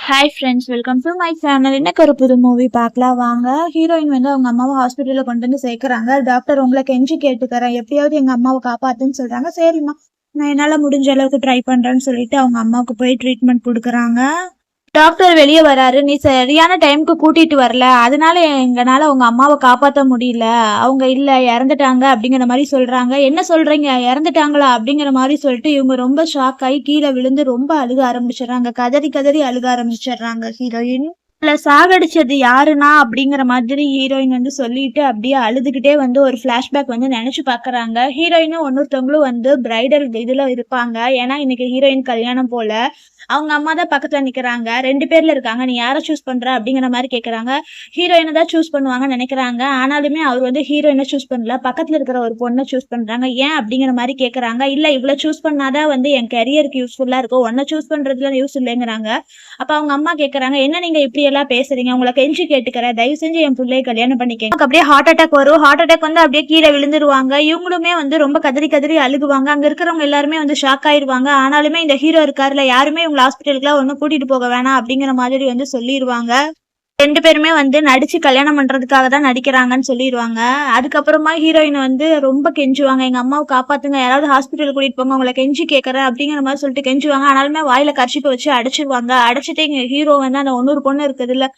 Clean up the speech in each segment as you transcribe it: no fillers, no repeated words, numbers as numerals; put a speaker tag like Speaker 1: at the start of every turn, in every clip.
Speaker 1: Hi friends, welcome to my channel. இன்னைக்கு ஒரு புது மூவி பார்க்கலாம் வாங்க. ஹீரோயின் வந்து அவங்க அம்மாவை ஹாஸ்பிட்டலில் கொண்டு வந்து சேர்க்குறாங்க. டாக்டர் உங்களை கெஞ்சி கேட்டுக்கிறேன், எப்படியாவது எங்கள் அம்மாவை காப்பாற்றுன்னு சொல்கிறாங்க. சரிம்மா, நான் என்னால் முடிஞ்ச அளவுக்கு ட்ரை பண்ணுறேன்னு சொல்லிட்டு அவங்க அம்மாவுக்கு போய் ட்ரீட்மெண்ட் கொடுக்குறாங்க. டாக்டர் வெளியே வராரு. நீ சரியான டைமுக்கு கூட்டிட்டு வரல, அதனால எங்கனால உங்க அம்மாவை காப்பாற்ற முடியல, அவங்க இல்ல இறந்துட்டாங்க அப்படிங்கிற மாதிரி சொல்றாங்க. என்ன சொல்றீங்க, இறந்துட்டாங்களா அப்படிங்கிற மாதிரி சொல்லிட்டு இவங்க ரொம்ப ஷாக் ஆகி கீழே விழுந்து ரொம்ப அழுக ஆரம்பிச்சிடுறாங்க. கதறி கதறி அழுக ஆரம்பிச்சிடுறாங்க ஹீரோயின். சாகடிச்சது யாருன்னா அப்படிங்கிற மாதிரி ஹீரோயின் வந்து சொல்லிட்டு அப்படியே அழுதுகிட்டே வந்து ஒரு பிளாஷ்பேக் வந்து நினைச்சு பாக்குறாங்க. ஹீரோயினும் ஒன்னொருத்தவங்களும் வந்து பிரைடல் இதுல இருப்பாங்க. ஏன்னா இன்னைக்கு ஹீரோயின் கல்யாணம் போல. அவங்க அம்மா தான் பக்கத்துல நிக்கிறாங்க. 2 பேர்ல இருக்காங்க. நீ யாரை சூஸ் பண்ற அப்படிங்கிற மாதிரி கேக்குறாங்க. ஹீரோயினை தான் சூஸ் பண்ணுவாங்கன்னு நினைக்கிறாங்க. ஆனாலுமே அவர் வந்து ஹீரோயினை சூஸ் பண்ணல, பக்கத்துல இருக்கிற ஒரு பொண்ணை சூஸ் பண்றாங்க. ஏன் அப்படிங்கிற மாதிரி கேக்குறாங்க. இல்ல, இவ்வளவு சூஸ் பண்ணாதான் வந்து என் கரியருக்கு யூஸ்ஃபுல்லா இருக்கும், உன்னை சூஸ் பண்றதுல யூஸ் இல்லைங்கிறாங்க. அப்ப அவங்க அம்மா கேக்குறாங்க, என்ன நீங்க இப்படி எல்லாம் பேசுறீங்க, உங்களை கெஞ்சி கேட்டுக்கிறேன், தயவு செஞ்சு என் பிள்ளையை கல்யாணம் பண்ணிக்க. அப்படியே ஹார்ட் அட்டாக் வரும். ஹார்ட் அட்டாக் வந்து அப்படியே கீழே விழுந்துருவாங்க. இவங்களுமே வந்து ரொம்ப கதறி கதறி அழுகுவாங்க. அங்க இருக்கிறவங்க எல்லாருமே வந்து ஷாக் ஆயிருவாங்க. ஆனாலுமே இந்த ஹீரோ இருக்காருல, யாருமே இவங்க ஹாஸ்பிட்டலுக்குலாம் ஒன்னும் கூட்டிட்டு போக வேணாம் அப்படிங்கிற மாதிரி வந்து சொல்லிடுவாங்க. 2 பேருமே வந்து நடிச்சு கல்யாணம் பண்றதுக்காக தான் நடிக்கிறாங்கன்னு சொல்லிடுவாங்க. அதுக்கப்புறமா ஹீரோயின் வந்து ரொம்ப கெஞ்சுவாங்க, எங்க அம்மாவை காப்பாத்துங்க, யாராவது ஹாஸ்பிட்டல் கூட்டிட்டு போங்க, உங்களை கெஞ்சி கேட்கறேன் அப்படிங்கிற மாதிரி சொல்லிட்டு கெஞ்சுவாங்க. ஆனாலுமே வாயில கர்ச்சிப்பை வச்சு அடைச்சிருவாங்க. அடைச்சிட்டு எங்க ஹீரோ வந்து அந்த இன்னொரு பொண்ணு இருக்குதுல்ல,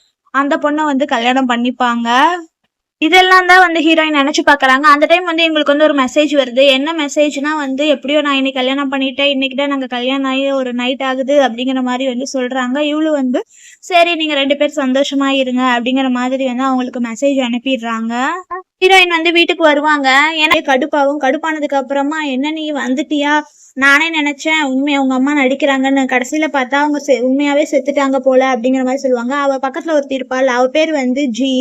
Speaker 1: அந்த பொண்ணை வந்து கல்யாணம் பண்ணிப்பாங்க. இதெல்லாம் தான் வந்து ஹீரோயின் நினைச்சு பாக்குறாங்க. அந்த டைம் வந்து எங்களுக்கு வந்து ஒரு மெசேஜ் வருது. என்ன மெசேஜ்னா வந்து, எப்படியோ நான் இன்னைக்கு கல்யாணம் பண்ணிட்டேன், இன்னைக்கு தான் நாங்க கல்யாணம் ஆகி ஒரு நைட் ஆகுது அப்படிங்கிற மாதிரி வந்து சொல்றாங்க. இவளு வந்து சரி நீங்க 2 பேர் சந்தோஷமா இருங்க அப்படிங்கிற மாதிரி வந்து அவங்களுக்கு மெசேஜ் அனுப்பிடுறாங்க. ஹீரோயின் வந்து வீட்டுக்கு வருவாங்க. ஏன்னா கடுப்பாகும். கடுப்பானதுக்கு அப்புறமா, என்ன நீ வந்துட்டியா, நானே நினைச்சேன் உண்மையா உங்க அம்மா நடிக்கிறாங்கன்னு, கடைசியில பார்த்தா அவங்க உண்மையாவே செத்துட்டாங்க போல அப்படிங்கிற மாதிரி சொல்லுவாங்க. அவ பக்கத்துல ஒருத்தி இருப்பாள், அவ பேர் வந்து ஜி.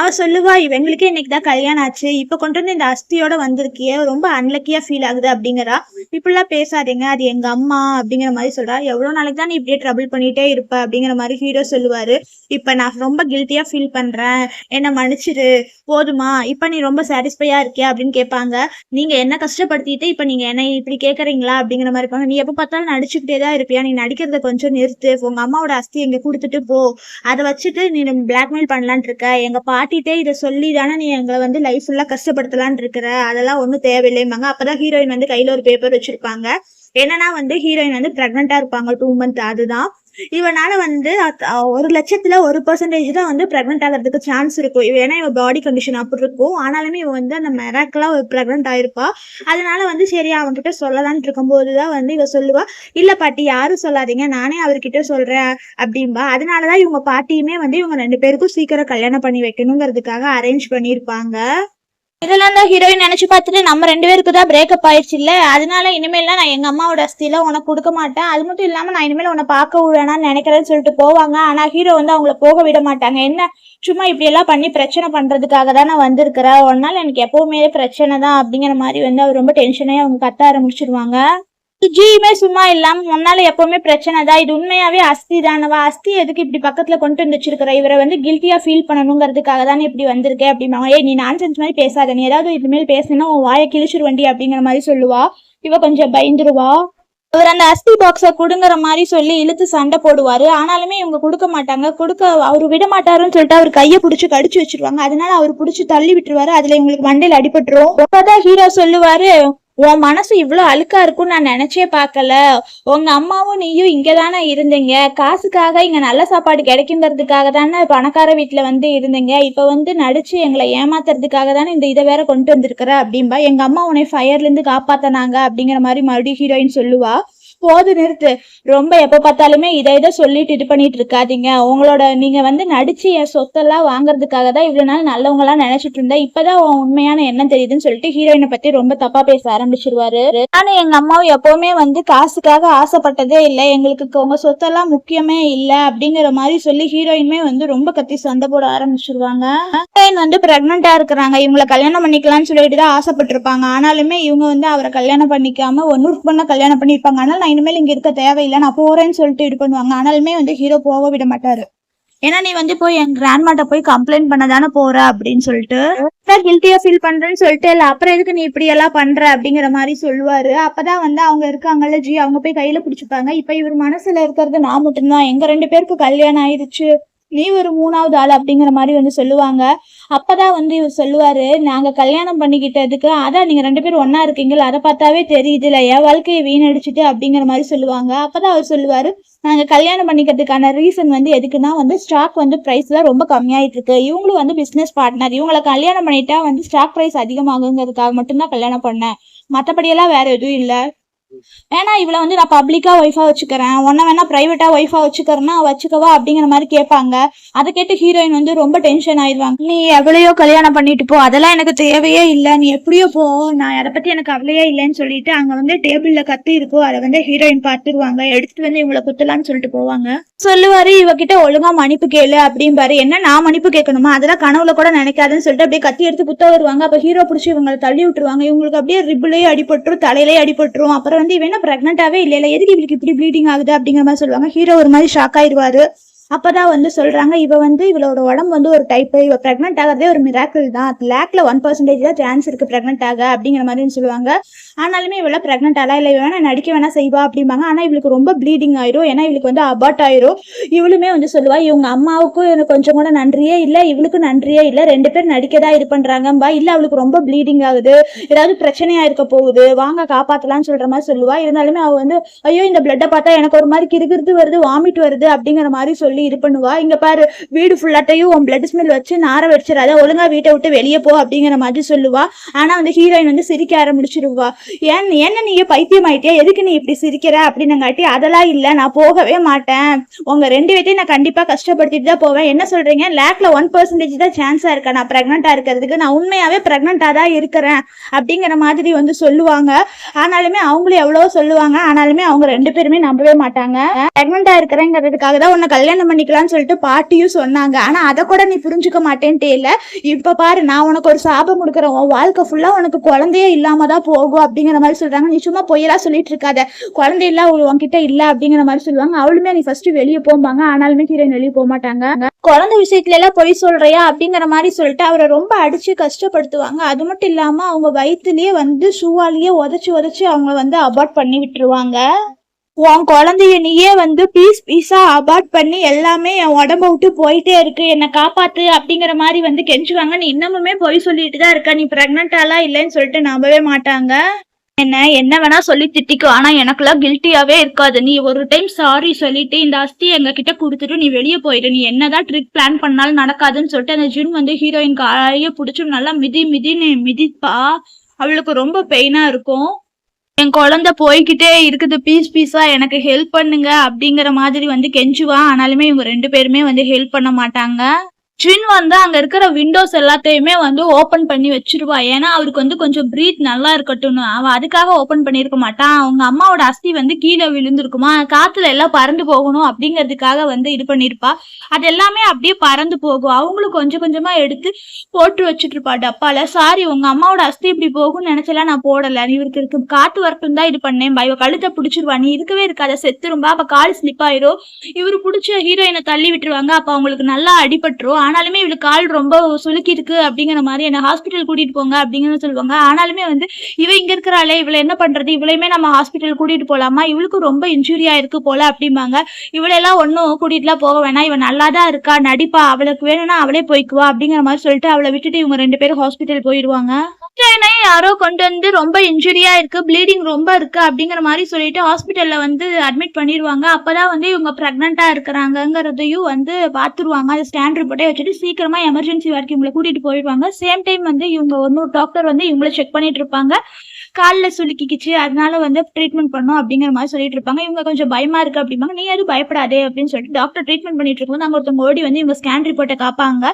Speaker 1: அவ சொல்லுவா, இவங்களுக்கே இன்னைக்கு தான் கல்யாணம் ஆச்சு, இப்ப கொண்டு வந்து இந்த அஸ்தியோட வந்திருக்கிய, ரொம்ப அன்லக்கியா ஃபீல் ஆகுது அப்படிங்கிறா. இப்படிலாம் பேசாதீங்க, அது எங்க அம்மா அப்படிங்கிற மாதிரி சொல்றா. எவ்வளவு நாளைக்கு தான் நீ இப்படியே ட்ரபிள் பண்ணிட்டே இருப்ப அப்படிங்கிற மாதிரி ஹீரோ சொல்லுவாரு. இப்ப நான் ரொம்ப கில்ட்டியா ஃபீல் பண்றேன், என்ன மன்னிச்சிரு, போதுமா, இப்ப நீ ரொம்ப சாட்டிஸ்ஃபையா இருக்கியா அப்படின்னு கேட்பாங்க. நீங்க என்ன கஷ்டப்படுத்திட்டு இப்ப நீங்க என்ன இப்படி கேக்குறீங்களா அப்படிங்கிற மாதிரி இருப்பாங்க. நீ எப்ப பார்த்தாலும் நடிச்சுக்கிட்டே தான் இருப்பியா, நீ நடிக்கிறத கொஞ்சம் நிறுத்து, உங்க அம்மாவோட அஸ்தி எங்க கொடுத்துட்டு போ, அதை வச்சுட்டு நீ பிளாக்மெயில் பண்ணலான் இருக்க, எங்க பாட்டிட்டே இதை சொல்லி தானே நீ எங்களை வந்து லைஃப் ஃபுல்லா கஷ்டப்படுத்தலான் இருக்கிற, அதெல்லாம் ஒன்றும் தேவையில்லைம்பாங்க. அப்பதான் ஹீரோயின் வந்து கையில ஒரு பேப்பர் வச்சிருப்பாங்க. என்னன்னா வந்து ஹீரோயின் வந்து பிரெக்னெண்டா இருப்பாங்க 2 months. அதுதான் இவனால வந்து 1,00,000த்துல 1% தான் வந்து பிரெக்னென்ட் ஆகிறதுக்கு சான்ஸ் இருக்கும். ஏன்னா இவ பாடி கண்டிஷன் அப்படி இருக்கும். ஆனாலுமே இவ வந்து அந்த மெராக்கலா பிரெக்னென்ட் ஆயிருப்பா. அதனால வந்து சரி அவன்கிட்ட சொல்லலான்னு இருக்கும்போதுதான் வந்து இவ சொல்லுவா, இல்ல பாட்டி யாரும் சொல்லாதீங்க, நானே அவர்கிட்ட சொல்றேன் அப்படின்பா. அதனாலதான் இவங்க பாட்டியுமே வந்து இவங்க 2 பேருக்கும் சீக்கிரம் கல்யாணம் பண்ணி வைக்கணுங்கிறதுக்காக அரேஞ்ச் பண்ணியிருப்பாங்க. இதெல்லாம் தான் ஹீரோயின் நினைச்சு பார்த்துட்டு, நம்ம 2 பேருக்கு தான் பிரேக்கப் ஆயிடுச்சு இல்ல, அதனால இனிமேல்லாம் நான் எங்க அம்மாவோட அஸ்தியெல்லாம் உனக்கு கொடுக்க மாட்டேன், அது மட்டும் இல்லாம நான் இனிமேல் உன்னை பார்க்க வேணாம்னு நினைக்கிறேன்னு சொல்லிட்டு போவாங்க. ஆனா ஹீரோ வந்து அவங்கள போக விட மாட்டாங்க. என்ன சும்மா இப்படி எல்லாம் பண்ணி பிரச்சனை பண்றதுக்காக தான் நான் வந்திருக்கிறேன், ஒன்னால எனக்கு எப்பவுமே பிரச்சனை தான் அப்படிங்கிற மாதிரி வந்து அவர் ரொம்ப டென்ஷனே அவங்க கத்த ஆரம்பிச்சிருவாங்க. ஜியுமே சும்மா இல்லாம, முன்னால எப்பவுமே பிரச்சனை தான், இது உண்மையாவே அஸ்தி தானவா, அஸ்தி எதுக்கு இப்படி பக்கத்துல கொண்டு வந்து வச்சிருக்கிற, இவரை வந்து கில்ட்டியா ஃபீல் பண்ணணுங்கிறதுக்காக தானே இப்படி வந்திருக்கேன் அப்படிம்பாங்க. ஏய் நீ நான்சென்ஸ் மாதிரி பேசாத, நீ ஏதாவது இதுமேல் பேசினா உன் வாயை கிழிச்சிருவண்டி அப்படிங்கிற மாதிரி சொல்லுவா. இவ கொஞ்சம் பயந்துருவா. அவர் அந்த அஸ்தி பாக்ஸை கொடுங்கிற மாதிரி சொல்லி இழுத்து சண்டை போடுவாரு. ஆனாலுமே இவங்க கொடுக்க மாட்டாங்க. அவரு விட மாட்டாருன்னு சொல்லிட்டு அவர் கையை பிடிச்சி கடிச்சு வச்சிருவாங்க. அதனால அவர் பிடிச்சி தள்ளி விட்டுருவாரு. அதுல இவங்களுக்கு மண்டையில அடிபட்டுரும். அப்பதான் ஹீரோ சொல்லுவாரு, உன் மனசு இவ்வளவு அழுக்கா இருக்கும்னு நான் நினைச்சே பார்க்கல, உங்க அம்மாவும் நீயும் இங்கதானே இருந்தீங்க, காசுக்காக இங்க நல்ல சாப்பாடு கிடைக்குங்கிறதுக்காக தானே பணக்கார வீட்டுல வந்து இருந்தீங்க, இப்ப வந்து நடிச்சு எங்களை ஏமாத்துறதுக்காக தானே இந்த இதை வேற கொண்டு வந்திருக்கிற அப்படின்பா. எங்க அம்மா உன்னை ஃபயர்ல இருந்து காப்பாத்தினாங்க அப்படிங்கிற மாதிரி மறுபடியும் ஹீரோயின் சொல்லுவா. போது நிறுத்து, ரொம்ப எப்ப பார்த்தாலுமே இதை சொல்லிட்டு இது பண்ணிட்டு இருக்காதீங்க, உங்களோட நீங்க வந்து நடிச்சு என் சொத்தெல்லாம் வாங்குறதுக்காக தான் இவ்வளவு நாள் நல்லவங்களா நினைச்சிட்டு இருந்தேன், இப்பதான் உண்மையான எண்ணம் தெரியுதுன்னு சொல்லிட்டு ஹீரோயினை பத்தி ரொம்ப தப்பா பேச ஆரம்பிச்சிருவாரு. நானும் எங்க அம்மாவும் எப்பவுமே வந்து காசுக்காக ஆசைப்பட்டதே இல்லை, எங்களுக்கு உங்க சொத்தெல்லாம் முக்கியமே இல்லை அப்படிங்கிற மாதிரி சொல்லி ஹீரோயினுமே வந்து ரொம்ப கத்தி சண்டை போட ஆரம்பிச்சிருவாங்க. ஹீரோயின் வந்து பிரெக்னெண்டா இருக்கிறாங்க, இவங்களை கல்யாணம் பண்ணிக்கலாம்னு சொல்லிட்டு தான் ஆசைப்பட்டிருப்பாங்க. ஆனாலுமே இவங்க வந்து அவரை கல்யாணம் பண்ணிக்காம ஒன்னொரு பொண்ணை கல்யாணம் பண்ணியிருப்பாங்க. ஆனால் இனிமேல் இங்க இருக்க தேவையில்லை, நான் போறேன்னு சொல்லிட்டு இது பண்ணுவாங்க. ஆனாலுமே வந்து ஹீரோ போக விட மாட்டாரு. ஏன்னா நீ வந்து போய் என் கிராண்ட்மாட்ட போய் கம்ப்ளைண்ட் பண்ண தானே போற அப்படின்னு சொல்லிட்டு கில்ட்டியா ஃபீல் பண்றேன்னு சொல்லிட்டு இல்ல அப்புறம் எதுக்கு நீ இப்படி எல்லாம் பண்ற அப்படிங்கிற மாதிரி சொல்லுவாரு. அப்பதான் வந்து அவங்க இருக்காங்கல்ல ஜி, அவங்க போய் கையில பிடிச்சுப்பாங்க. இப்ப இவர் மனசுல இருக்கிறது நான் மட்டும்தான், எங்க 2 பேருக்கும் கல்யாணம் ஆயிடுச்சு, நீ ஒரு 3வது ஆள் அப்படிங்கிற மாதிரி வந்து சொல்லுவாங்க. அப்பதான் வந்து இவர் சொல்லுவாரு, நாங்க கல்யாணம் பண்ணிக்கிட்டதுக்கு அதான் நீங்க 2 பேரும் ஒன்னா இருக்கீங்களா, அதை பார்த்தாவே தெரியுது இல்ல, என் வாழ்க்கையை வீணடிச்சுட்டு அப்படிங்கிற மாதிரி சொல்லுவாங்க. அப்பதான் அவர் சொல்லுவாரு, நாங்க கல்யாணம் பண்ணிக்கிறதுக்கான ரீசன் வந்து எதுக்குன்னா வந்து ஸ்டாக் வந்து பிரைஸ் தான் ரொம்ப கம்மியாயிட்டு இருக்கு, இவங்களும் வந்து பிசினஸ் பார்ட்னர், இவங்களை கல்யாணம் பண்ணிட்டா வந்து ஸ்டாக் பிரைஸ் அதிகமாகுங்கிறதுக்காக மட்டும்தான் கல்யாணம் பண்ணேன், மற்றபடியெல்லாம் வேற எதுவும் இல்லை. ஏன்னா இவளை வந்து நான் பப்ளிக்கா ஒய்ஃபா வச்சுக்கிறேன், ஒன்ன வேணா பிரைவேட்டா ஒய்ஃபா வச்சுக்கிறேன்னா வச்சுக்கவா அப்படிங்கிற மாதிரி கேட்பாங்க. அதை கேட்டு ஹீரோயின் வந்து ரொம்ப டென்ஷன் ஆயிடுவாங்க. நீ எவ்வளையோ கல்யாணம் பண்ணிட்டு போ, அதெல்லாம் எனக்கு தேவையே இல்லை, நீ எப்படியோ போ, நான் அதை பத்தி எனக்கு கவலையே இல்லைன்னு சொல்லிட்டு அங்க வந்து டேபிள்ல கத்தி இருக்கும், அதை வந்து ஹீரோயின் பார்த்துருவாங்க, எடுத்துட்டு வந்து இவங்களை குத்தலான்னு சொல்லிட்டு போவாங்க. சொல்லுவாரு, இவகிட்ட ஒழுங்கா மன்னிப்பு கேளு அப்படின்பாரு. என்ன நான் மன்னிப்பு கேட்கணுமா, அதெல்லாம் கனவுல கூட நினைக்காதுன்னு சொல்லிட்டு அப்படியே கத்தி எடுத்து குத்த வருவாங்க. அப்ப ஹீரோ பிடிச்சி இவங்களை தள்ளி விட்டுருவாங்க. இவங்களுக்கு அப்படியே ரிப்பிலேயே அடிபட்டுரும், தலையிலேயே அடிபட்டுரும். அப்புறம் வந்து இவன் பிரெக்னென்ட்டாவே இல்ல, எதுக்கு இவளுக்கு இப்படி ப்ளீடிங் ஆகுது அப்படிங்கிற மாதிரி சொல்லுவாங்க. ஹீரோ ஒரு மாதிரி ஷாக் ஆயிடுவாரு. அப்பதான் வந்து சொல்றாங்க, இவ வந்து இவளோட உடம்பு வந்து ஒரு டைப், இவ பிரெக்னென்ட் ஆகிறதே ஒரு மிராக்கிள் தான், லேக்ல 1% தான் சான்ஸ் இருக்கு பிரெக்னென்ட் ஆக அப்படிங்கிற மாதிரி சொல்லுவாங்க. ஆனாலுமே இவள பிரெக்னென்ட் ஆகலாம், இல்லை வேணா நடிக்க வேணா செய்வா அப்படிம்பாங்க. ஆனா இவளுக்கு ரொம்ப ப்ளீடிங் ஆயிரும், ஏன்னா இவளுக்கு வந்து அபார்ட் ஆயிரும். இவளுமே வந்து சொல்லுவா, இவங்க அம்மாவுக்கும் எனக்கு கொஞ்சம் கூட நன்றியே இல்லை, இவளுக்கு நன்றியே இல்லை, 2 பேர் நடிக்கதான் இது பண்றாங்கம்பா, இல்ல அவளுக்கு ரொம்ப ப்ளீடிங் ஆகுது, ஏதாவது பிரச்சனையா இருக்க போகுது, வாங்க காப்பாத்தலாம்னு சொல்ற மாதிரி சொல்லுவா. இருந்தாலுமே அவ வந்து ஐயோ இந்த பிளட்டை பார்த்தா எனக்கு ஒரு மாதிரி கிறுகிறுத்து வருது, வாமிட் வருது அப்படிங்கிற மாதிரி சொல்லி இது பண்ணுவா. இங்க பாரு, வீடு ஃபுல்லாட்டையும் உன் பிளட் ஸ்மெல் வச்சு நார வச்சிடாத, ஒழுங்கா வீட்டை விட்டு வெளியே போ அப்படிங்கிற மாதிரி சொல்லுவா. ஆனா வந்து ஹீரோயின் வந்து சிரிக்க ஆரம்பிச்சிருவா. என்ன நீங்க பைத்தியம் ஆயிட்டியா, எதுக்கு நீ இப்படி சிரிக்கிற அப்படின்னங்காட்டி, அதெல்லாம் இல்ல, நான் போகவே மாட்டேன், உங்க 2 பேர்த்தையும் நான் கண்டிப்பா கஷ்டப்படுத்திட்டு தான் போவேன். என்ன சொல்றீங்க, லேக்ல 1% தான் சான்ஸா இருக்கா நான் பிரெக்னெண்டா இருக்கிறதுக்கு, நான் உண்மையாவே பிரெக்னெண்டா தான் இருக்கிறேன் அப்படிங்கிற மாதிரி வந்து சொல்லுவாங்க. ஆனாலுமே அவங்களும் எவ்வளவோ சொல்லுவாங்க, ஆனாலுமே அவங்க 2 பேருமே நம்பவே மாட்டாங்க. பிரெக்னெண்டா இருக்கிறேங்கிறதுக்காக தான் உன்னை கல்யாணம் பண்ணிக்கலாம்னு சொல்லிட்டு பாட்டியும் சொன்னாங்க, ஆனா அதை கூட நீ புரிஞ்சுக்க மாட்டேன்ட்டே இல்ல, இப்ப பாரு நான் உனக்கு ஒரு சாபம் கொடுக்குறேன், உன் வாழ்க்கை ஃபுல்லா உனக்கு குழந்தையே இல்லாம தான் போகும் அப்படிங்கிற மாதிரி சொல்றாங்க. நீ சும்மா பொய்யெல்லாம் சொல்லிட்டு இருக்காத, குழந்தை இல்ல உன்கிட்ட இல்ல அப்படிங்கிற மாதிரி சொல்லுவாங்க. அவளுமே நீ ஃபர்ஸ்ட் வெளியே போம்பாங்க, ஆனாலுமே ஹீரோயின் வெளியே போக மாட்டாங்க. குழந்தை விஷயத்துல எல்லாம் பொய் சொல்றியா அப்படிங்கிற மாதிரி சொல்லிட்டு அவரை ரொம்ப அடிச்சு கஷ்டப்படுத்துவாங்க. அது மட்டும் இல்லாம அவங்க வயிற்றுலயே வந்து ஷூவாலேயே உதச்சு அவங்க வந்து அபார்ட் பண்ணி விட்டுருவாங்க. உன் குழந்தைய நீயே வந்து பீஸா அபார்ட் பண்ணி எல்லாமே என் உடம்ப விட்டு போயிட்டே இருக்கு, என்னை காப்பாத்து அப்படிங்கிற மாதிரி வந்து கெஞ்சுவாங்க. நீ இன்னமுமே பொய் சொல்லிட்டு தான் இருக்க, நீ பிரெக்னென்டாலாம் இல்லைன்னு சொல்லிட்டு நம்பவே மாட்டாங்க. என்ன வேணா சொல்லி திட்டிக்கோ, ஆனா எனக்குலாம் கில்ட்டியாவே இருக்காது, நீ ஒரு டைம் சாரி சொல்லிட்டு இந்த அஸ்தி எங்க கிட்ட கொடுத்துட்டு நீ வெளியே போயிடு, நீ என்னதான் ட்ரிக் பிளான் பண்ணாலும் நடக்காதுன்னு சொல்லிட்டு அந்த ஜின் வந்து ஹீரோயின் காலையே பிடிச்சி நல்லா மிதிப்பா. அவளுக்கு ரொம்ப பெயினா இருக்கும். என் குழந்தை போய்கிட்டே இருக்குது, பீஸா எனக்கு ஹெல்ப் பண்ணுங்க அப்படிங்கிற மாதிரி வந்து கெஞ்சுவா. ஆனாலுமே இவங்க 2 பேருமே வந்து ஹெல்ப் பண்ண மாட்டாங்க. ஜின் வந்து அங்க இருக்கிற விண்டோஸ் எல்லாத்தையுமே வந்து ஓபன் பண்ணி வச்சிருவா. ஏன்னா அவருக்கு வந்து கொஞ்சம் பிரீத் நல்லா இருக்கட்டும்னு. அவன் அதுக்காக ஓபன் பண்ணிருக்க மாட்டான். அவங்க அம்மாவோட அஸ்தி வந்து கீழே விழுந்திருக்குமா, காத்துல எல்லாம் பறந்து போகணும் அப்படிங்கிறதுக்காக வந்து இது பண்ணிருப்பா. அது எல்லாமே அப்படியே பறந்து போகும். அவங்களும் கொஞ்சம் கொஞ்சமா எடுத்து போட்டு வச்சுட்டு இருப்பா டப்பால. சாரி உங்க அம்மாவோட அஸ்தி இப்படி போகும்னு நினைச்சலாம், நான் போடல, இவருக்கு இருக்கு காத்து வரட்டும் தான் இது பண்ணேன். இவ கழுத்தை பிடிச்சிருவா, நீ இருக்கவே இருக்காத செத்துரும்பா. அப்ப கால் ஸ்லிப் ஆயிரும். இவரு பிடிச்ச ஹீரோயினை தள்ளி விட்டுருவாங்க. அப்ப அவங்களுக்கு நல்லா அடிபட்டுரும். ஆனாலுமே இவளுக்கு கால் ரொம்ப சுலுக்கி இருக்கு அப்படிங்கிற மாதிரி என்ன ஹாஸ்பிட்டல் கூட்டிட்டு போங்க அப்படிங்கிற சொல்லுவாங்க. ஆனாலுமே வந்து இவ இங்க இருக்கிறாளே, இவளை என்ன பண்றது, இவளையுமே நம்ம ஹாஸ்பிட்டல் கூட்டிட்டு போலாமா, இவளுக்கு ரொம்ப இன்ஜூரியா இருக்கு போல அப்படிம்பாங்க. இவளெல்லாம் ஒன்னும் கூட்டிட்டுலாம் போக வேணாம், இவன் நல்லாதான் இருக்கா, நடிப்பா, அவளுக்கு வேணும்னா அவளே போய்க்குவா அப்படிங்கிற மாதிரி சொல்லிட்டு அவளை விட்டுட்டு இவங்க 2 பேரும் ஹாஸ்பிட்டல் போயிடுவாங்க. யாரோ கொண்டு வந்து ரொம்ப இன்ஜுரியா இருக்கு, ப்ளீடிங் ரொம்ப இருக்கு அப்படிங்கிற மாதிரி சொல்லிட்டு ஹாஸ்பிட்டல்ல வந்து அட்மிட் பண்ணிடுவாங்க. அப்பதான் வந்து இவங்க பிரெக்னெண்டா இருக்கிறாங்கிறதையும் வந்து பாத்துருவாங்க. அது ஸ்கேன் ரிப்போர்ட்டே வச்சுட்டு சீக்கிரமா எமர்ஜென்சி வரைக்கும் இவங்களை கூட்டிட்டு போயிடுவாங்க. சேம் டைம் வந்து இவங்க இன்னொரு டாக்டர் வந்து இவங்களை செக் பண்ணிட்டு இருப்பாங்க. காலில் சுலுக்கிக்கிச்சு, அதனால வந்து ட்ரீட்மெண்ட் பண்ணும் அப்படிங்கிற மாதிரி சொல்லிட்டு இருப்பாங்க. இவங்க கொஞ்சம் பயமா இருக்கு அப்படிம்பாங்க. நீ எதுவும் பயப்படாதே அப்படின்னு சொல்லிட்டு டாக்டர் ட்ரீட்மெண்ட் பண்ணிட்டு இருக்கும்போது அங்கே ஒருத்தவங்க ஓடி வந்து இவங்க ஸ்கேன் ரிப்போர்ட்டை காப்பாங்க.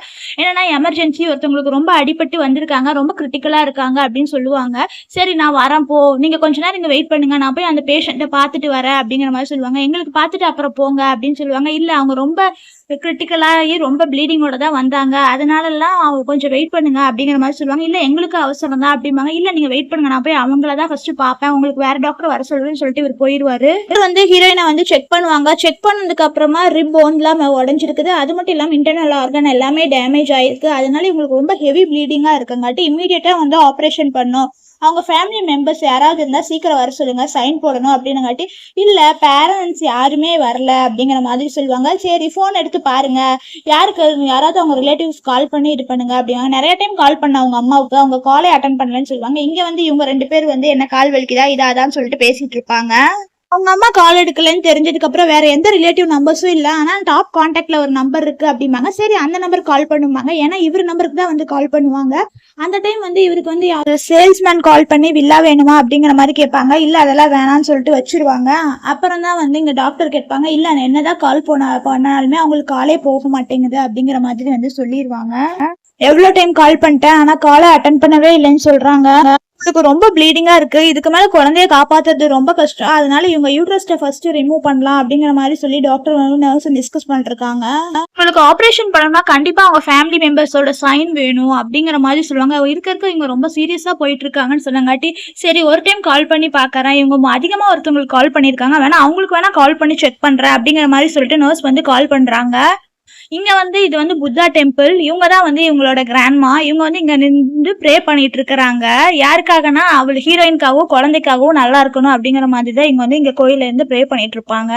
Speaker 1: என்னன்னா எமர்ஜென்சி, ஒருத்தவங்களுக்கு ரொம்ப அடிபட்டு வந்திருக்காங்க, ரொம்ப கிரிட்டிக்கலா இருக்காங்க அப்படின்னு சொல்லுவாங்க. சரி நான் வரேன் போ, நீங்க கொஞ்ச நேரம் இங்க வெயிட் பண்ணுங்க, நான் போய் அந்த பேஷண்ட்டை பார்த்துட்டு வரேன் அப்படிங்கிற மாதிரி சொல்லுவாங்க. எங்களுக்கு பார்த்துட்டு அப்புறம் போங்க அப்படின்னு சொல்லுவாங்க. இல்ல அவங்க ரொம்ப கிரிட்டிக்கலாகி ரொம்ப ப்ளீடிங்கோட தான் வந்தாங்க, அதனாலலாம் அவங்க கொஞ்சம் வெயிட் பண்ணுங்க அப்படிங்கிற மாதிரி சொல்லுவாங்க. இல்லை எங்களுக்கு அவசரம் தான் அப்படிம்பாங்க. இல்லை நீங்கள் வெயிட் பண்ணுங்க, நான் போய் அவங்கள தான் ஃபர்ஸ்ட் பார்ப்பேன், உங்களுக்கு வேற டாக்டர் வர சொல்றேன்னு சொல்லிட்டு இவர் போயிடுவாரு. இவர் வந்து ஹீரோயினை வந்து செக் பண்ணுவாங்க. செக் பண்ணதுக்கு அப்புறமா ரிப் போன்லாம் உடஞ்சிருக்குது. அது மட்டும் இல்லாமல் இன்டர்னல் ஆர்கன் எல்லாமே டேமேஜ் ஆயிருக்கு. அதனால இவங்களுக்கு ரொம்ப ஹெவி ப்ளீடிங்கா இருக்குங்காட்டி இமீடியட்டா வந்து ஆப்ரேஷன் பண்ணும். அவங்க ஃபேமிலி மெம்பர்ஸ் யாராவது இருந்தால் சீக்கிரம் வர சொல்லுங்க, சைன் போடணும் அப்படின்னுங்காட்டி, இல்லை பேரண்ட்ஸ் யாருமே வரல அப்படிங்கிற மாதிரி சொல்லுவாங்க. சரி ஃபோன் எடுத்து பாருங்க, யாராவது அவங்க ரிலேட்டிவ்ஸ் கால் பண்ணி இது பண்ணுங்க அப்படிவாங்க. நிறைய டைம் கால் பண்ண அவங்க அம்மாவுக்கு, அவங்க காலே அட்டன் பண்ணலன்னு சொல்லுவாங்க. இங்க வந்து இவங்க 2 பேர் வந்து என்ன கால் வலிக்குதா இதாதான்னு சொல்லிட்டு பேசிட்டு இருப்பாங்க. அவங்க அம்மா கால் எடுக்கலன்னு தெரிஞ்சதுக்கு அப்புறம் வேற எந்த ரிலேட்டிவ் நம்பர்ஸும் இல்லை, ஆனால் டாப் கான்டாக்ட்ல ஒரு நம்பர் இருக்கு அப்படிம்பாங்க. சரி அந்த நம்பர் கால் பண்ணுவாங்க, ஏன்னா இவர் நம்பருக்கு தான் வந்து கால் பண்ணுவாங்க. அந்த டைம் வந்து இவருக்கு வந்து சேல்ஸ்மேன் கால் பண்ணி வில்லா வேணுமா அப்படிங்கிற மாதிரி கேட்பாங்க. இல்லை அதெல்லாம் வேணான்னு சொல்லிட்டு வச்சிருவாங்க. அப்புறம் தான் வந்து இங்க டாக்டர் கேட்பாங்க. இல்லை என்னதான் கால் பண்ணாலுமே அவங்களுக்கு காலே போக மாட்டேங்குது அப்படிங்கிற மாதிரி வந்து சொல்லிடுவாங்க. எவ்வளோ டைம் கால் பண்ணிட்டேன், ஆனால் காலை அட்டன் பண்ணவே இல்லைன்னு சொல்றாங்க. உங்களுக்கு ரொம்ப ப்ளீடிங்கா இருக்கு, இதுக்கு மேல குழந்தைய காப்பாத்துறது ரொம்ப கஷ்டம், அதனால இவங்க யூட்ரஸ்ட ஃபர்ஸ்ட் ரிமூவ் பண்ணலாம் அப்படிங்கிற மாதிரி சொல்லி டாக்டர் வந்து நர்ஸ் டிஸ்கஸ் பண்ணிருக்காங்க. உங்களுக்கு ஆப்ரேஷன் பண்ணணும்னா கண்டிப்பா அவங்க ஃபேமிலி மெம்பர்ஸோட சைன் வேணும் அப்படிங்கிற மாதிரி சொல்லுவாங்க. இருக்க இவங்க ரொம்ப சீரியஸா போயிட்டு இருக்காங்கன்னு சொன்னங்காட்டி, சரி ஒரு டைம் கால் பண்ணி பாக்குறேன், இவங்க அதிகமா ஒருத்தவங்களுக்கு கால் பண்ணிருக்காங்க, வேணா அவங்களுக்கு வேணா கால் பண்ணி செக் பண்றேன் அப்படிங்கிற மாதிரி சொல்லிட்டு நர்ஸ் வந்து கால் பண்றாங்க. இங்க வந்து இது வந்து புத்தா டெம்பிள். இவங்க தான் வந்து இவங்களோட கிராண்ட்மா. இவங்க வந்து இங்க நின்று ப்ரே பண்ணிட்டு இருக்கிறாங்க. யாருக்காகனா அவள் ஹீரோயின்காகவும் குழந்தைக்காகவும் நல்லா இருக்கணும் அப்படிங்கிற மாதிரி தான் இங்க வந்து இங்க கோயில இருந்து ப்ரே பண்ணிட்டு இருப்பாங்க.